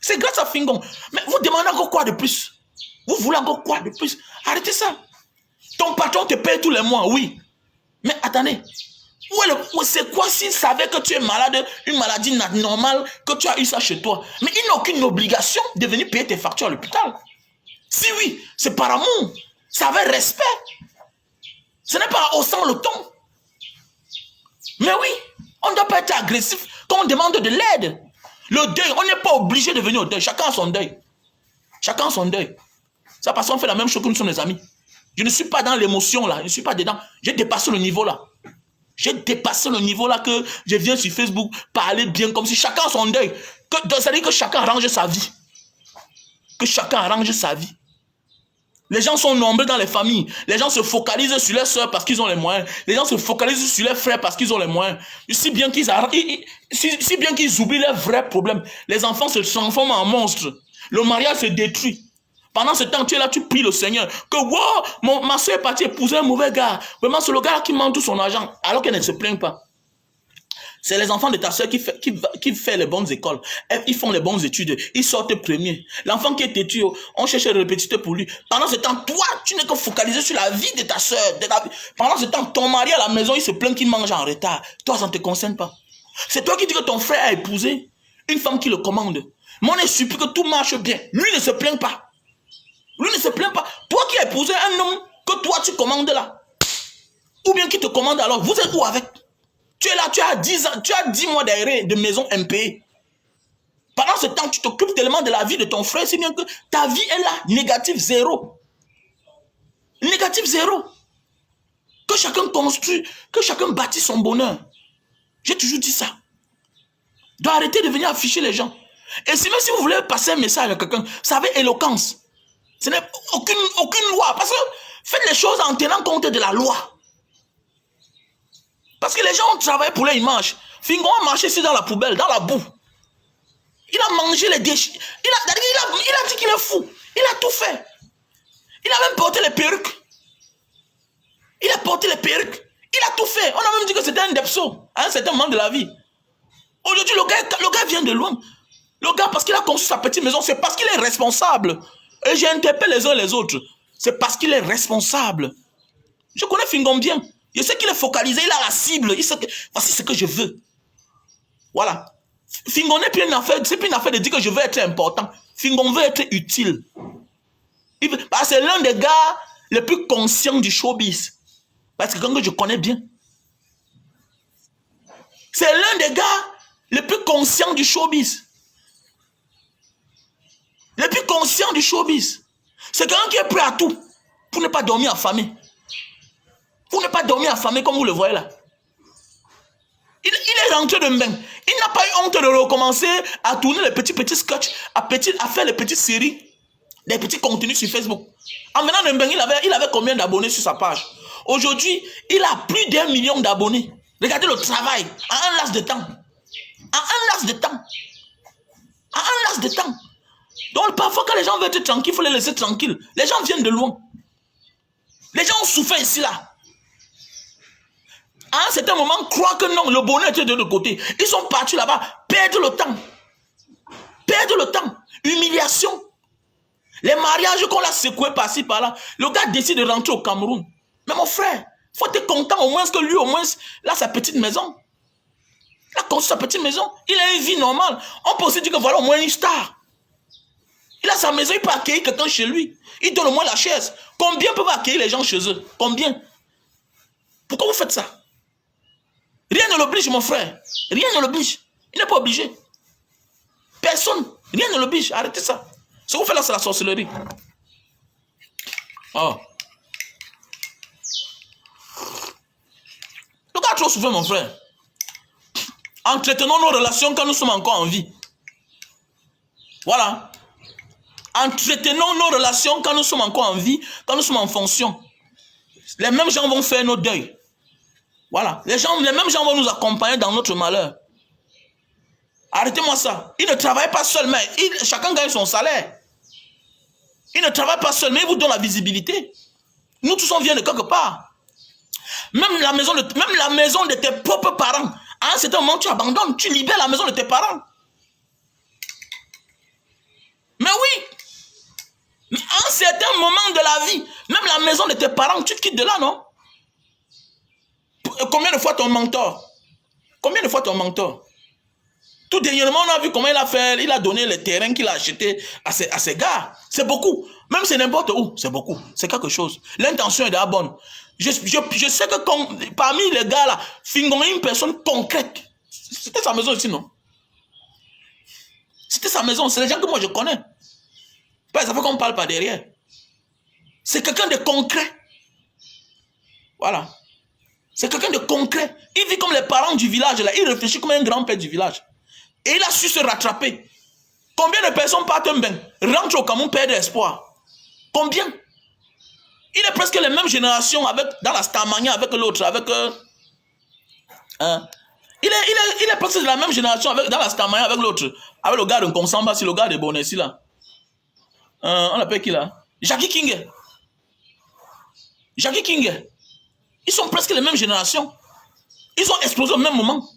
C'est grâce à Fingon. Mais vous demandez encore quoi de plus? Vous voulez encore quoi de plus? Arrêtez ça. Ton patron te paye tous les mois, oui. Mais attendez. C'est quoi s'il savait que tu es malade, une maladie normale, que tu as eu ça chez toi? Mais il n'a aucune obligation de venir payer tes factures à l'hôpital. Si oui, c'est par amour. C'est avec respect. Ce n'est pas en haussant le ton. Mais oui, on ne doit pas être agressif quand on demande de l'aide. Le deuil, on n'est pas obligé de venir au deuil. Chacun a son deuil. Chacun a son deuil. Ça parce qu'on fait la même chose que nous sommes des amis. Je ne suis pas dans l'émotion là. Je ne suis pas dedans. J'ai dépassé le niveau là. J'ai dépassé le niveau là que je viens sur Facebook parler bien comme si chacun a son deuil. C'est-à-dire que chacun arrange sa vie. Que chacun arrange sa vie. Les gens sont nombreux dans les familles. Les gens se focalisent sur leurs soeurs parce qu'ils ont les moyens. Les gens se focalisent sur leurs frères parce qu'ils ont les moyens. Si bien qu'ils oublient leurs vrais problèmes. Les enfants se transforment en monstres. Le mariage se détruit. Pendant ce temps, tu es là, tu pries le Seigneur. Que wow, ma soeur est partie épouser un mauvais gars. Vraiment, c'est le gars qui ment tout son argent. Alors qu'elle ne se plaint pas. C'est les enfants de ta soeur qui fait les bonnes écoles. Ils font les bonnes études. Ils sortent premiers. L'enfant qui est têtu, on cherche un répétiteur pour lui. Pendant ce temps, toi, tu n'es que focalisé sur la vie de ta soeur. Pendant ce temps, ton mari à la maison, il se plaint qu'il mange en retard. Toi, ça ne te concerne pas. C'est toi qui dis que ton frère a épousé une femme qui le commande. Mais on est surpris que tout marche bien. Lui ne se plaint pas. Lui ne se plaint pas. Toi qui as épousé un homme que toi tu commandes là. Ou bien qui te commande alors. Vous êtes où avec? Tu es là, tu as 10 ans, tu as 10 mois d'arrêt de maison impayée. Pendant ce temps, tu t'occupes tellement de la vie de ton frère, c'est bien que ta vie est là, négative zéro. Négative zéro. Que chacun construit, que chacun bâtit son bonheur. J'ai toujours dit ça. Donc arrêtez de venir afficher les gens. Et si même si vous voulez passer un message à quelqu'un, ça avait éloquence. Ce n'est aucune loi. Parce que faites les choses en tenant compte de la loi. Parce que les gens ont travaillé pour leur image. Fingon a marché ici dans la poubelle, dans la boue. Il a mangé les déchets. Il a dit qu'il est fou. Il a tout fait. Il a même porté les perruques. Il a porté les perruques. Il a tout fait. On a même dit que c'était un depso à un certain moment de la vie. Aujourd'hui, le gars vient de loin. Le gars, parce qu'il a construit sa petite maison, c'est parce qu'il est responsable. Et j'interpelle les uns les autres. C'est parce qu'il est responsable. Je connais Fingon bien. Je sais qu'il est focalisé, il a la cible. Il sait que voici ce que je veux. Voilà. Fingon n'est plus une affaire, c'est plus une affaire de dire que je veux être important. Fingon veut être utile. C'est l'un des gars les plus conscients du showbiz. Parce que quand je connais bien. C'est l'un des gars les plus conscients du showbiz. Le plus conscient du showbiz. C'est quelqu'un qui est prêt à tout pour ne pas dormir affamé. Pour ne pas dormir affamé comme vous le voyez là. Il est rentré de bain. Il n'a pas eu honte de recommencer à tourner les petits sketchs, à faire les petites séries, des petits contenus sur Facebook. En venant de bain, il avait combien d'abonnés sur sa page? Aujourd'hui, il a plus d'1 million d'abonnés. Regardez le travail en un laps de temps. En un laps de temps. En un laps de temps. Donc parfois quand les gens veulent être tranquilles, il faut les laisser tranquilles. Les gens viennent de loin. Les gens ont souffert ici là. À un certain moment, croient que non, le bonheur était de l'autre côté. Ils sont partis là-bas, perdre le temps. Perdre le temps. Humiliation. Les mariages qu'on l'a secoué par-ci, par-là. Le gars décide de rentrer au Cameroun. Mais mon frère, il faut être content au moins que lui, au moins, il a sa petite maison. Il a construit sa petite maison. Il a une vie normale. On peut aussi dire que voilà au moins une star. Il a sa maison, il peut accueillir quelqu'un chez lui. Il donne au moins la chaise. Combien peuvent accueillir les gens chez eux? Combien? Pourquoi vous faites ça? Rien ne l'oblige, mon frère. Rien ne l'oblige. Il n'est pas obligé. Personne. Rien ne l'oblige. Arrêtez ça. Ce que vous faites là, c'est la sorcellerie. Oh. Le gars a trop souffert, mon frère. Entretenons nos relations quand nous sommes encore en vie. Voilà. Entretenons nos relations quand nous sommes encore en vie, quand nous sommes en fonction. Les mêmes gens vont faire nos deuils. Voilà. Les mêmes gens vont nous accompagner dans notre malheur. Arrêtez-moi ça. Ils ne travaillent pas seuls, mais chacun gagne son salaire. Ils ne travaillent pas seuls, mais ils vous donnent la visibilité. Nous tous, on vient de quelque part. Même la maison de tes propres parents. À un certain moment, tu abandonnes, tu libères la maison de tes parents. Mais oui. Mais à un certain moment de la vie, même la maison de tes parents, tu te quittes de là, non? Combien de fois ton mentor? Combien de fois ton mentor? Tout dernièrement, on a vu comment il a fait, il a donné les terrains qu'il a achetés à ses gars. C'est beaucoup. Même c'est n'importe où, c'est beaucoup. C'est quelque chose. L'intention est déjà bonne. Je sais que parmi les gars là, Fingon est une personne concrète. C'était sa maison ici, non? C'était sa maison. C'est les gens que moi je connais. Pas ça fait qu'on ne parle pas derrière. C'est quelqu'un de concret. Voilà. C'est quelqu'un de concret. Il vit comme les parents du village là. Il réfléchit comme un grand-père du village. Et il a su se rattraper. Combien de personnes partent un bain, rentrent au Cameroun, perdent espoir? Combien? Il est presque les mêmes générations dans la Starmania avec l'autre, il est presque de la même génération dans la Starmania avec l'autre, avec le gars de Konsamba, le gars de Bonessi là. On l'appelle qui là? Jackie King. Ils sont presque les mêmes générations. Ils ont explosé au même moment.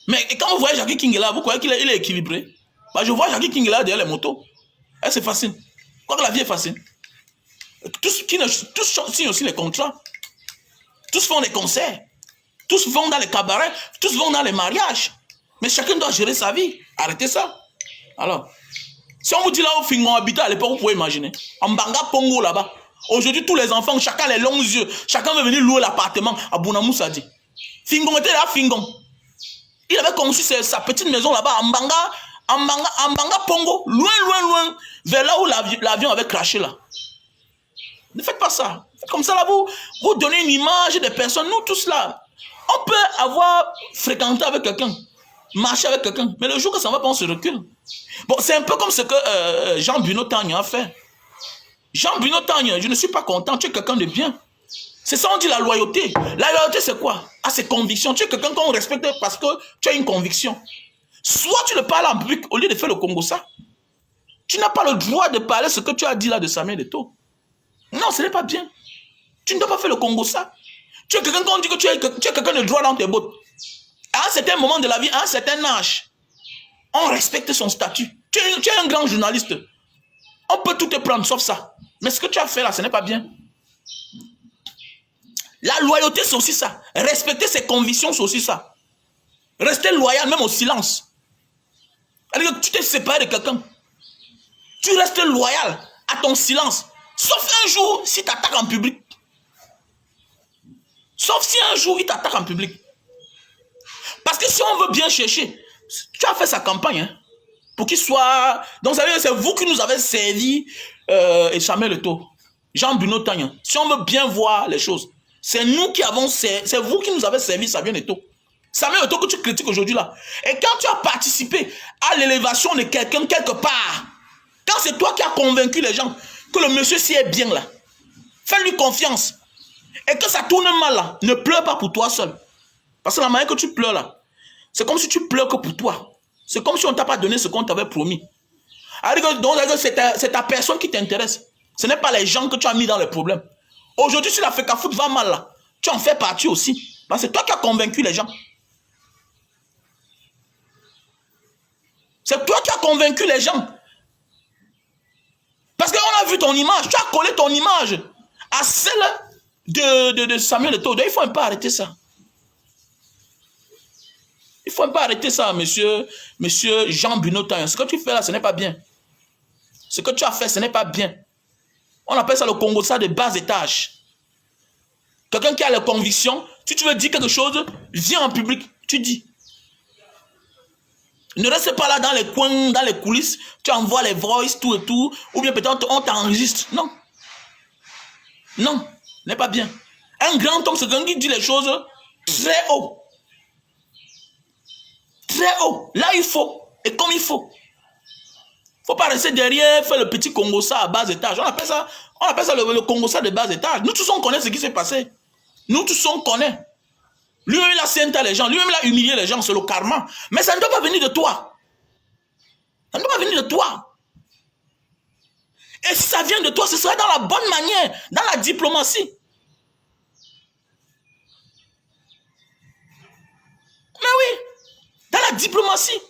Mais quand vous voyez Jackie King là, vous croyez qu'il est équilibré? Bah, je vois Jackie King là derrière les motos. Eh, c'est facile. Quoi que la vie est facile. Tous signent aussi les contrats. Tous font des concerts. Tous vont dans les cabarets. Tous vont dans les mariages. Mais chacun doit gérer sa vie. Arrêtez ça. Alors, si on vous dit là où Fingon habitait à l'époque, vous pouvez imaginer. En Banga Pongo là-bas. Aujourd'hui, tous les enfants, chacun les longs yeux. Chacun veut venir louer l'appartement à Bounamou Sadi. Fingon était là, Fingon. Il avait conçu sa petite maison là-bas en Banga Pongo. Loin. Vers là où l'avion avait craché là. Ne faites pas ça. Comme ça là, vous donnez une image des personnes. Nous tous là, on peut avoir fréquenté avec quelqu'un, marché avec quelqu'un, mais le jour que ça va pas, on se recule. Bon, c'est un peu comme ce que Jean Bruno Tagna a fait. Jean Bruno Tagna, je ne suis pas content, tu es quelqu'un de bien. C'est ça on dit la loyauté. La loyauté c'est quoi? À ses convictions. Tu es quelqu'un qu'on respecte parce que tu as une conviction. Soit tu le parles en public au lieu de faire le Congo ça. Tu n'as pas le droit de parler ce que tu as dit là de Samuel Eto'o. Non, ce n'est pas bien. Tu ne dois pas faire le Congo ça. Tu es quelqu'un qu'on dit que tu es quelqu'un de droit dans tes bottes. À un certain moment de la vie, à un certain âge, on respecte son statut. Tu es un grand journaliste. On peut tout te prendre sauf ça. Mais ce que tu as fait là, ce n'est pas bien. La loyauté, c'est aussi ça. Respecter ses convictions, c'est aussi ça. Rester loyal, même au silence. C'est-à-dire que tu t'es séparé de quelqu'un. Tu restes loyal à ton silence. Sauf un jour, si tu attaques en public. Sauf si un jour, il t'attaque en public. Parce que si on veut bien chercher, tu as fait sa campagne, hein, pour qu'il soit... Donc, ça veut dire que c'est vous qui nous avez servi et Samuel Eto'o, Jean Bruno Tagna. Si on veut bien voir les choses, c'est nous qui avons servi, c'est vous qui nous avez servi Samuel Eto'o. Samuel Eto'o que tu critiques aujourd'hui là. Et quand tu as participé à l'élévation de quelqu'un quelque part, quand c'est toi qui as convaincu les gens que le monsieur s'y est bien là, fais-lui confiance. Et que ça tourne mal là, ne pleure pas pour toi seul. Parce que la manière que tu pleures là, c'est comme si tu pleures que pour toi. C'est comme si on ne t'a pas donné ce qu'on t'avait promis. Donc c'est ta personne qui t'intéresse. Ce n'est pas les gens que tu as mis dans les problèmes. Aujourd'hui, si la FECAFOOT va mal là, tu en fais partie aussi. Parce que c'est toi qui as convaincu les gens. C'est toi qui as convaincu les gens. Parce qu'on a vu ton image. Tu as collé ton image à celle de Samuel Eto'o. Il faut un peu arrêter ça. Il faut un peu arrêter ça, monsieur Jean Bruno Tagna. Ce que tu fais là, ce n'est pas bien. Ce que tu as fait, ce n'est pas bien. On appelle ça le Congo, ça de bas étage. Quelqu'un qui a les convictions, si tu veux dire quelque chose, viens en public, tu dis. Ne reste pas là dans les coins, dans les coulisses, tu envoies les voices, tout et tout, ou bien peut-être on t'enregistre. Non. Non, ce n'est pas bien. Un grand homme, c'est quelqu'un qui dit les choses très haut. Très haut. Là, il faut. Et comme il faut. Il ne faut pas rester derrière, faire le petit Congo ça à bas étage. On appelle ça le Congo ça de bas étage. Nous tous, on connaît ce qui s'est passé. Nous tous, on connaît. Lui-même, il a scienté les gens. Lui-même, il a humilié les gens. C'est le karma. Mais ça ne doit pas venir de toi. Ça ne doit pas venir de toi. Et si ça vient de toi, ce sera dans la bonne manière, dans la diplomatie. Mais oui, dans la diplomatie.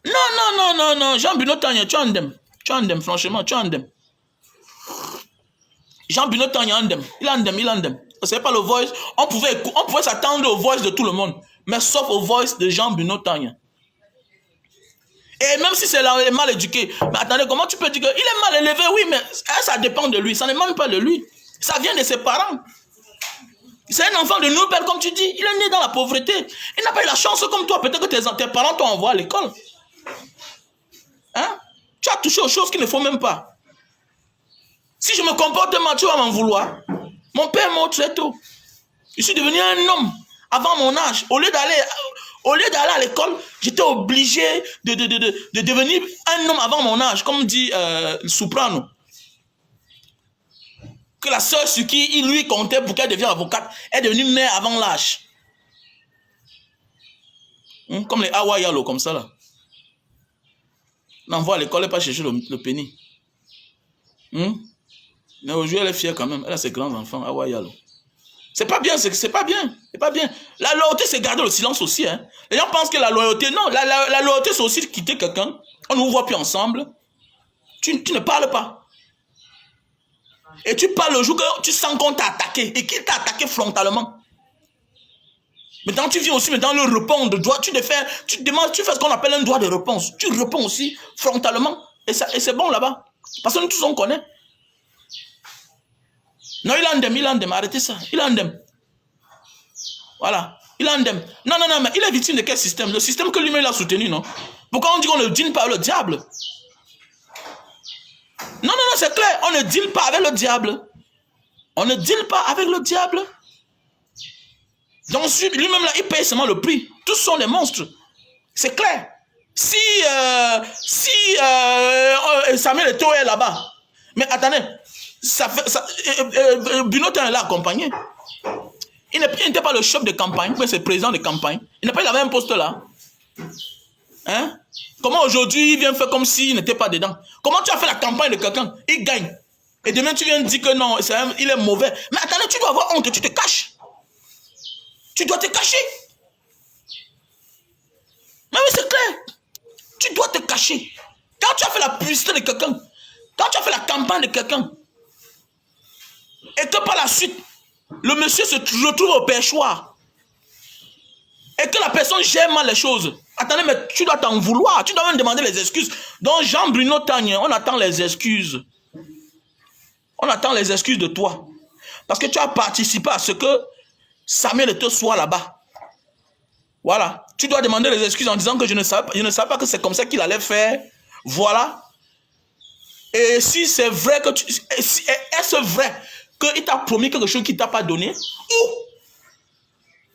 Non, Jean Bruno Tagna, tu en dem, franchement, tu en dem. Jean Bruno Tagna en dem, il en dem. C'est pas le voice, on pouvait s'attendre au voice de tout le monde, mais sauf au voice de Jean Bruno Tagna. Et même si c'est mal éduqué, mais attendez, comment tu peux dire qu'il est mal élevé? Oui, mais ça dépend de lui, ça ne même pas de lui. Ça vient de ses parents. C'est un enfant de nos pères, comme tu dis. Il est né dans la pauvreté. Il n'a pas eu la chance comme toi. Peut-être que tes parents t'ont envoyé à l'école. Hein? Tu as touché aux choses qu'il ne faut même pas. Si je me comporte mal, tu vas m'en vouloir. Mon père est mort très tôt. Je suis devenu un homme avant mon âge. Au lieu d'aller à l'école, j'étais obligé de devenir un homme avant mon âge, comme dit Soprano. Que la sœur sur qui il lui comptait pour qu'elle devienne avocate est devenue mère avant l'âge. Comme les Awayalo, comme ça là. On envoie à l'école et pas chercher le penny. Mais aujourd'hui elle est fière quand même. Elle a ses grands enfants, Awayalo. C'est pas bien, c'est pas bien. C'est pas bien. La loyauté, c'est garder le silence aussi. Hein. Les gens pensent que la loyauté, non, la loyauté, c'est aussi quitter quelqu'un. On ne vous voit plus ensemble. Tu ne parles pas. Et tu parles le jour que tu sens qu'on t'a attaqué et qu'il t'a attaqué frontalement. Maintenant, tu viens aussi maintenant le répondre. Tu fais ce qu'on appelle un droit de réponse. Tu réponds aussi frontalement. Et c'est bon là-bas. Parce que nous tous on connaît. Non, il en dem, arrêtez ça. Il en dem. Voilà. Il en dem. Non, mais il est victime de quel système? Le système que lui-même a soutenu, non? Pourquoi on dit qu'on ne dîne pas avec le diable? Non, c'est clair. On ne deal pas avec le diable. On ne deal pas avec le diable. Donc lui-même là, il paye seulement le prix. Tous sont des monstres. C'est clair. Si Samuel Eto'o est là-bas, mais attendez, Binotin l'a accompagné. Il n'était pas le chef de campagne, mais c'est le président de campagne. Il n'a pas eu la même poste là. Hein? Comment aujourd'hui il vient faire comme s'il n'était pas dedans? Comment tu as fait la campagne de quelqu'un? Il gagne. Et demain tu viens dire que non, il est mauvais. Mais attendez, tu dois avoir honte, tu te caches. Tu dois te cacher. Mais oui, c'est clair. Tu dois te cacher. Quand tu as fait la publicité de quelqu'un, quand tu as fait la campagne de quelqu'un, et que par la suite, le monsieur se retrouve au perchoir, et que la personne gère mal les choses, attendez, mais tu dois t'en vouloir. Tu dois même demander les excuses. Donc, Jean-Bruno Tagne, on attend les excuses. On attend les excuses de toi. Parce que tu as participé à ce que Samuel Eto'o soit là-bas. Voilà. Tu dois demander les excuses en disant que je ne savais pas que c'est comme ça qu'il allait faire. Voilà. Et si c'est vrai que est-ce vrai qu'il t'a promis quelque chose qu'il ne t'a pas donné? Ou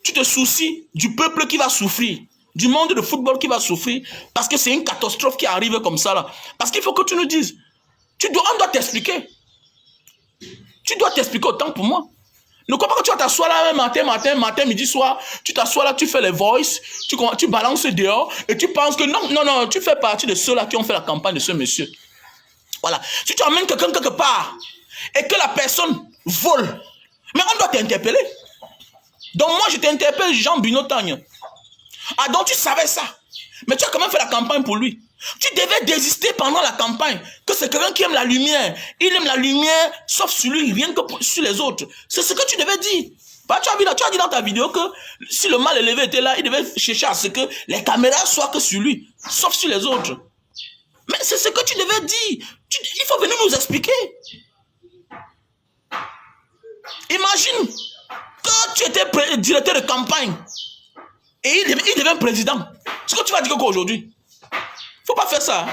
tu te soucies du peuple qui va souffrir, du monde de football qui va souffrir, parce que c'est une catastrophe qui arrive comme ça là. Parce qu'il faut que tu nous dises. On doit t'expliquer. Tu dois t'expliquer autant pour moi. Ne crois pas que tu vas t'asseoir là matin, midi, soir, tu t'assois là, tu fais les voices, tu balances dehors et tu penses que non, tu fais partie de ceux-là qui ont fait la campagne de ce monsieur. Voilà. Si tu amènes quelqu'un quelque part et que la personne vole, mais on doit t'interpeller. Donc moi, je t'interpelle Jean-Bruno Tagne. Ah, donc tu savais ça. Mais tu as quand même fait la campagne pour lui. Tu devais désister pendant la campagne. Que c'est quelqu'un qui aime la lumière. Il aime la lumière, sauf sur lui, rien que sur les autres. C'est ce que tu devais dire. Bah, tu as dit dans ta vidéo que si le mal élevé était là, il devait chercher à ce que les caméras soient que sur lui, sauf sur les autres. Mais c'est ce que tu devais dire. Il faut venir nous expliquer. Imagine que tu étais directeur de campagne et il devient président. Ce que tu vas dire quoi aujourd'hui? Faut pas faire ça.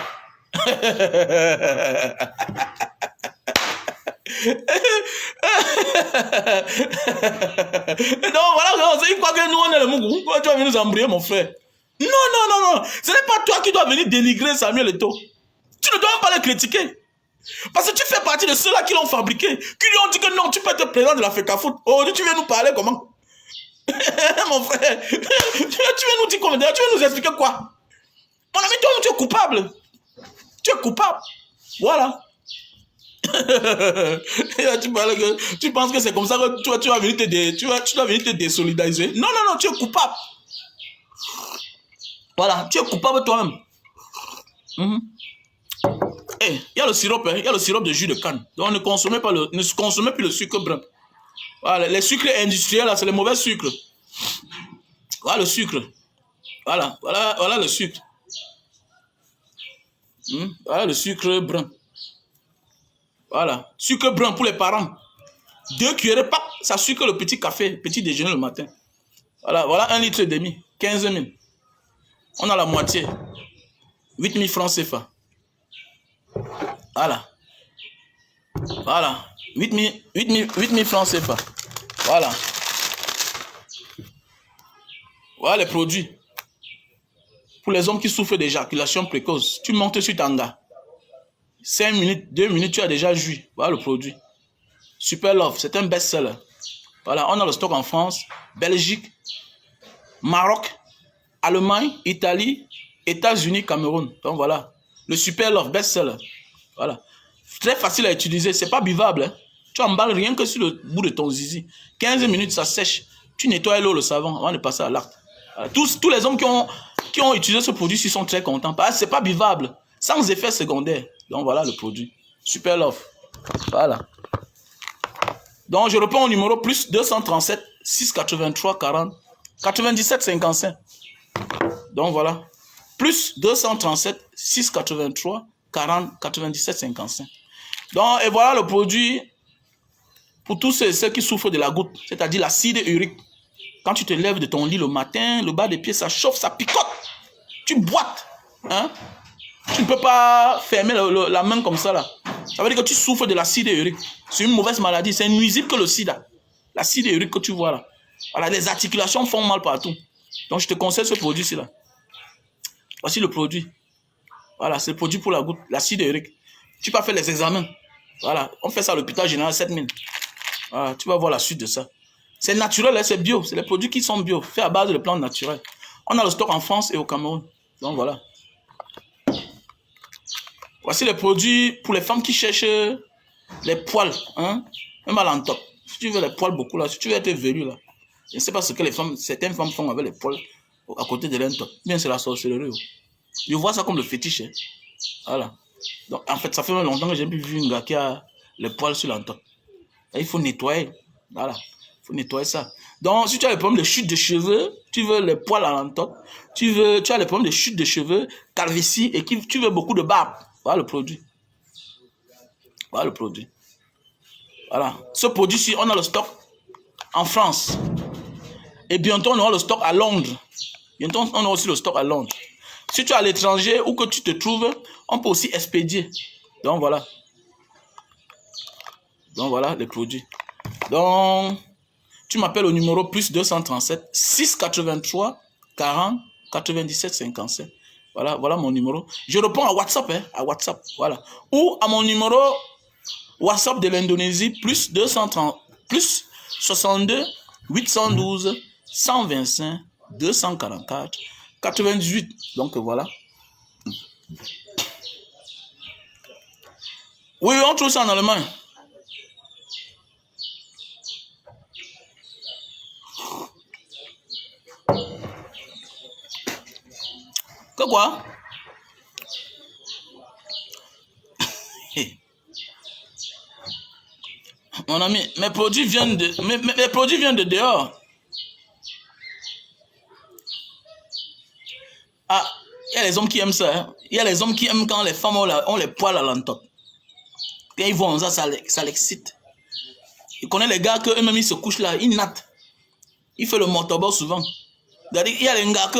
Non, voilà, il croit que nous on est le Mougou. Tu vas venir nous embrouiller, mon frère. Non. Ce n'est pas toi qui dois venir dénigrer Samuel Eto'o. Tu ne dois même pas le critiquer. Parce que tu fais partie de ceux-là qui l'ont fabriqué. Qui lui ont dit que non, tu peux être président de la FECAFOOT. Aujourd'hui, tu viens nous parler comment? Mon frère, tu viens nous dire comment? Tu viens nous expliquer quoi? Mon ami, toi, tu es coupable. Tu es coupable. Voilà. Tu penses que c'est comme ça que tu vas venir te désolidariser. Non, tu es coupable. Voilà, tu es coupable toi-même. Il y a le sirop, il y a le sirop de jus de canne. Donc ne consommez plus le sucre brun. Voilà, les sucres industriels, c'est les mauvais sucres. Voilà le sucre. Voilà le sucre. Voilà le sucre brun. Voilà. Sucre brun pour les parents. 2 cuillerées, ça sucre le petit café, petit déjeuner le matin. Voilà 1,5 litre. 15 000. On a la moitié. 8 000 francs CFA. Voilà. 8 000 francs CFA. Voilà. Voilà les produits. Pour les hommes qui souffrent d'éjaculation précoce, tu montes sur Tanga. 5 minutes, 2 minutes, tu as déjà joui. Voilà le produit. Super Love, c'est un best-seller. Voilà, on a le stock en France, Belgique, Maroc, Allemagne, Italie, États-Unis, Cameroun. Donc voilà, le Super Love, best-seller. Voilà. Très facile à utiliser, c'est pas buvable. Hein. Tu emballes rien que sur le bout de ton zizi. 15 minutes, ça sèche. Tu nettoies l'eau, le savon, avant de passer à l'acte. Tous les hommes qui ont utilisé ce produit sont très contents. Parce que c'est pas buvable. Sans effet secondaire. Donc voilà le produit. Super Love. Voilà. Donc je reprends au numéro plus 237 683 40 97 55. Donc voilà. Plus 237 683 40 97 55. Donc et voilà le produit pour tous ceux qui souffrent de la goutte, c'est-à-dire l'acide urique. Quand tu te lèves de ton lit le matin, le bas des pieds, ça chauffe, ça picote. Tu boites. Hein? Tu ne peux pas fermer la main comme ça, là. Ça veut dire que tu souffres de l'acide urique. C'est une mauvaise maladie. C'est nuisible que le sida. L'acide urique que tu vois là. Voilà, les articulations font mal partout. Donc, je te conseille ce produit-ci, là. Voici le produit. Voilà, c'est le produit pour la goutte, l'acide urique. Tu peux faire les examens. Voilà, on fait ça à l'hôpital général 7000. Voilà, tu vas voir la suite de ça. C'est naturel, hein, c'est bio. C'est les produits qui sont bio, faits à base de plantes naturelles. On a le stock en France et au Cameroun. Donc voilà. Voici les produits pour les femmes qui cherchent les poils. Hein? Même à l'entope. Si tu veux les poils beaucoup là, si tu veux être velu là. Je ne sais pas ce que certaines femmes font avec les poils à côté de l'entope. Bien c'est la sorcellerie. Je vois ça comme le fétiche. Hein? Voilà. Donc en fait, ça fait longtemps que j'ai vu une gars qui a les poils sur l'entope. Il faut nettoyer. Voilà. Il faut nettoyer ça. Donc, si tu as les problèmes de chute de cheveux, tu veux les poils à l'entope, tu as les problèmes de chute de cheveux, calvitie et tu veux beaucoup de barbe. Voilà le produit. Voilà le produit. Voilà. Ce produit-ci, on a le stock en France. Et bientôt, on aura le stock à Londres. Bientôt, on aura aussi le stock à Londres. Si tu es à l'étranger ou que tu te trouves, on peut aussi expédier. Donc, voilà. Donc, voilà les produits. Donc, tu m'appelles au numéro plus 237 683 40 97 57. Voilà, voilà mon numéro. Je réponds à WhatsApp, hein, à WhatsApp, voilà. Ou à mon numéro WhatsApp de l'Indonésie, plus 230, plus 62 812 125 244 98. Donc voilà. Oui, on trouve ça en Allemagne. Que quoi? Mon ami, mes produits viennent de dehors. Ah, il y a les hommes qui aiment ça. Hein. Il y a les hommes qui aiment quand les femmes ont les poils à l'entope. Quand ils voient ça l'excite. Je connais les gars que eux-mêmes ils se couchent là, ils nattent. Ils font le motorball souvent. Il y a les gars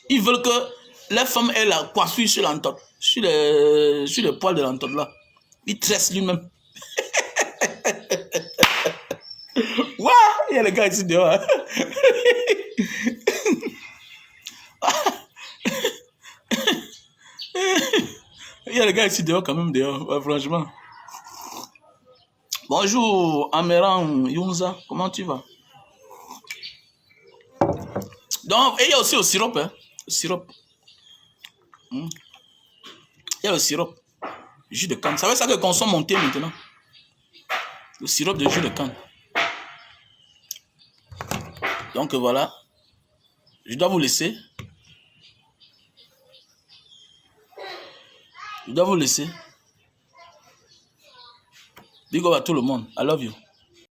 ils veulent que les femmes aient la coiffure sur l'entope, sur le poil de l'entope là. Ils tressent lui-même. Waouh, il y a les gars ici dehors. Il y a les gars ici dehors quand même dehors, ouais, franchement. Bonjour, Améran Younza, comment tu vas? Donc, et il y a aussi le sirop, hein? Le sirop. Il y a le sirop. Jus de canne. Ça veut dire que consomme mon thé maintenant. Le sirop de jus de canne. Donc voilà. Je dois vous laisser. Big up à tout le monde. I love you.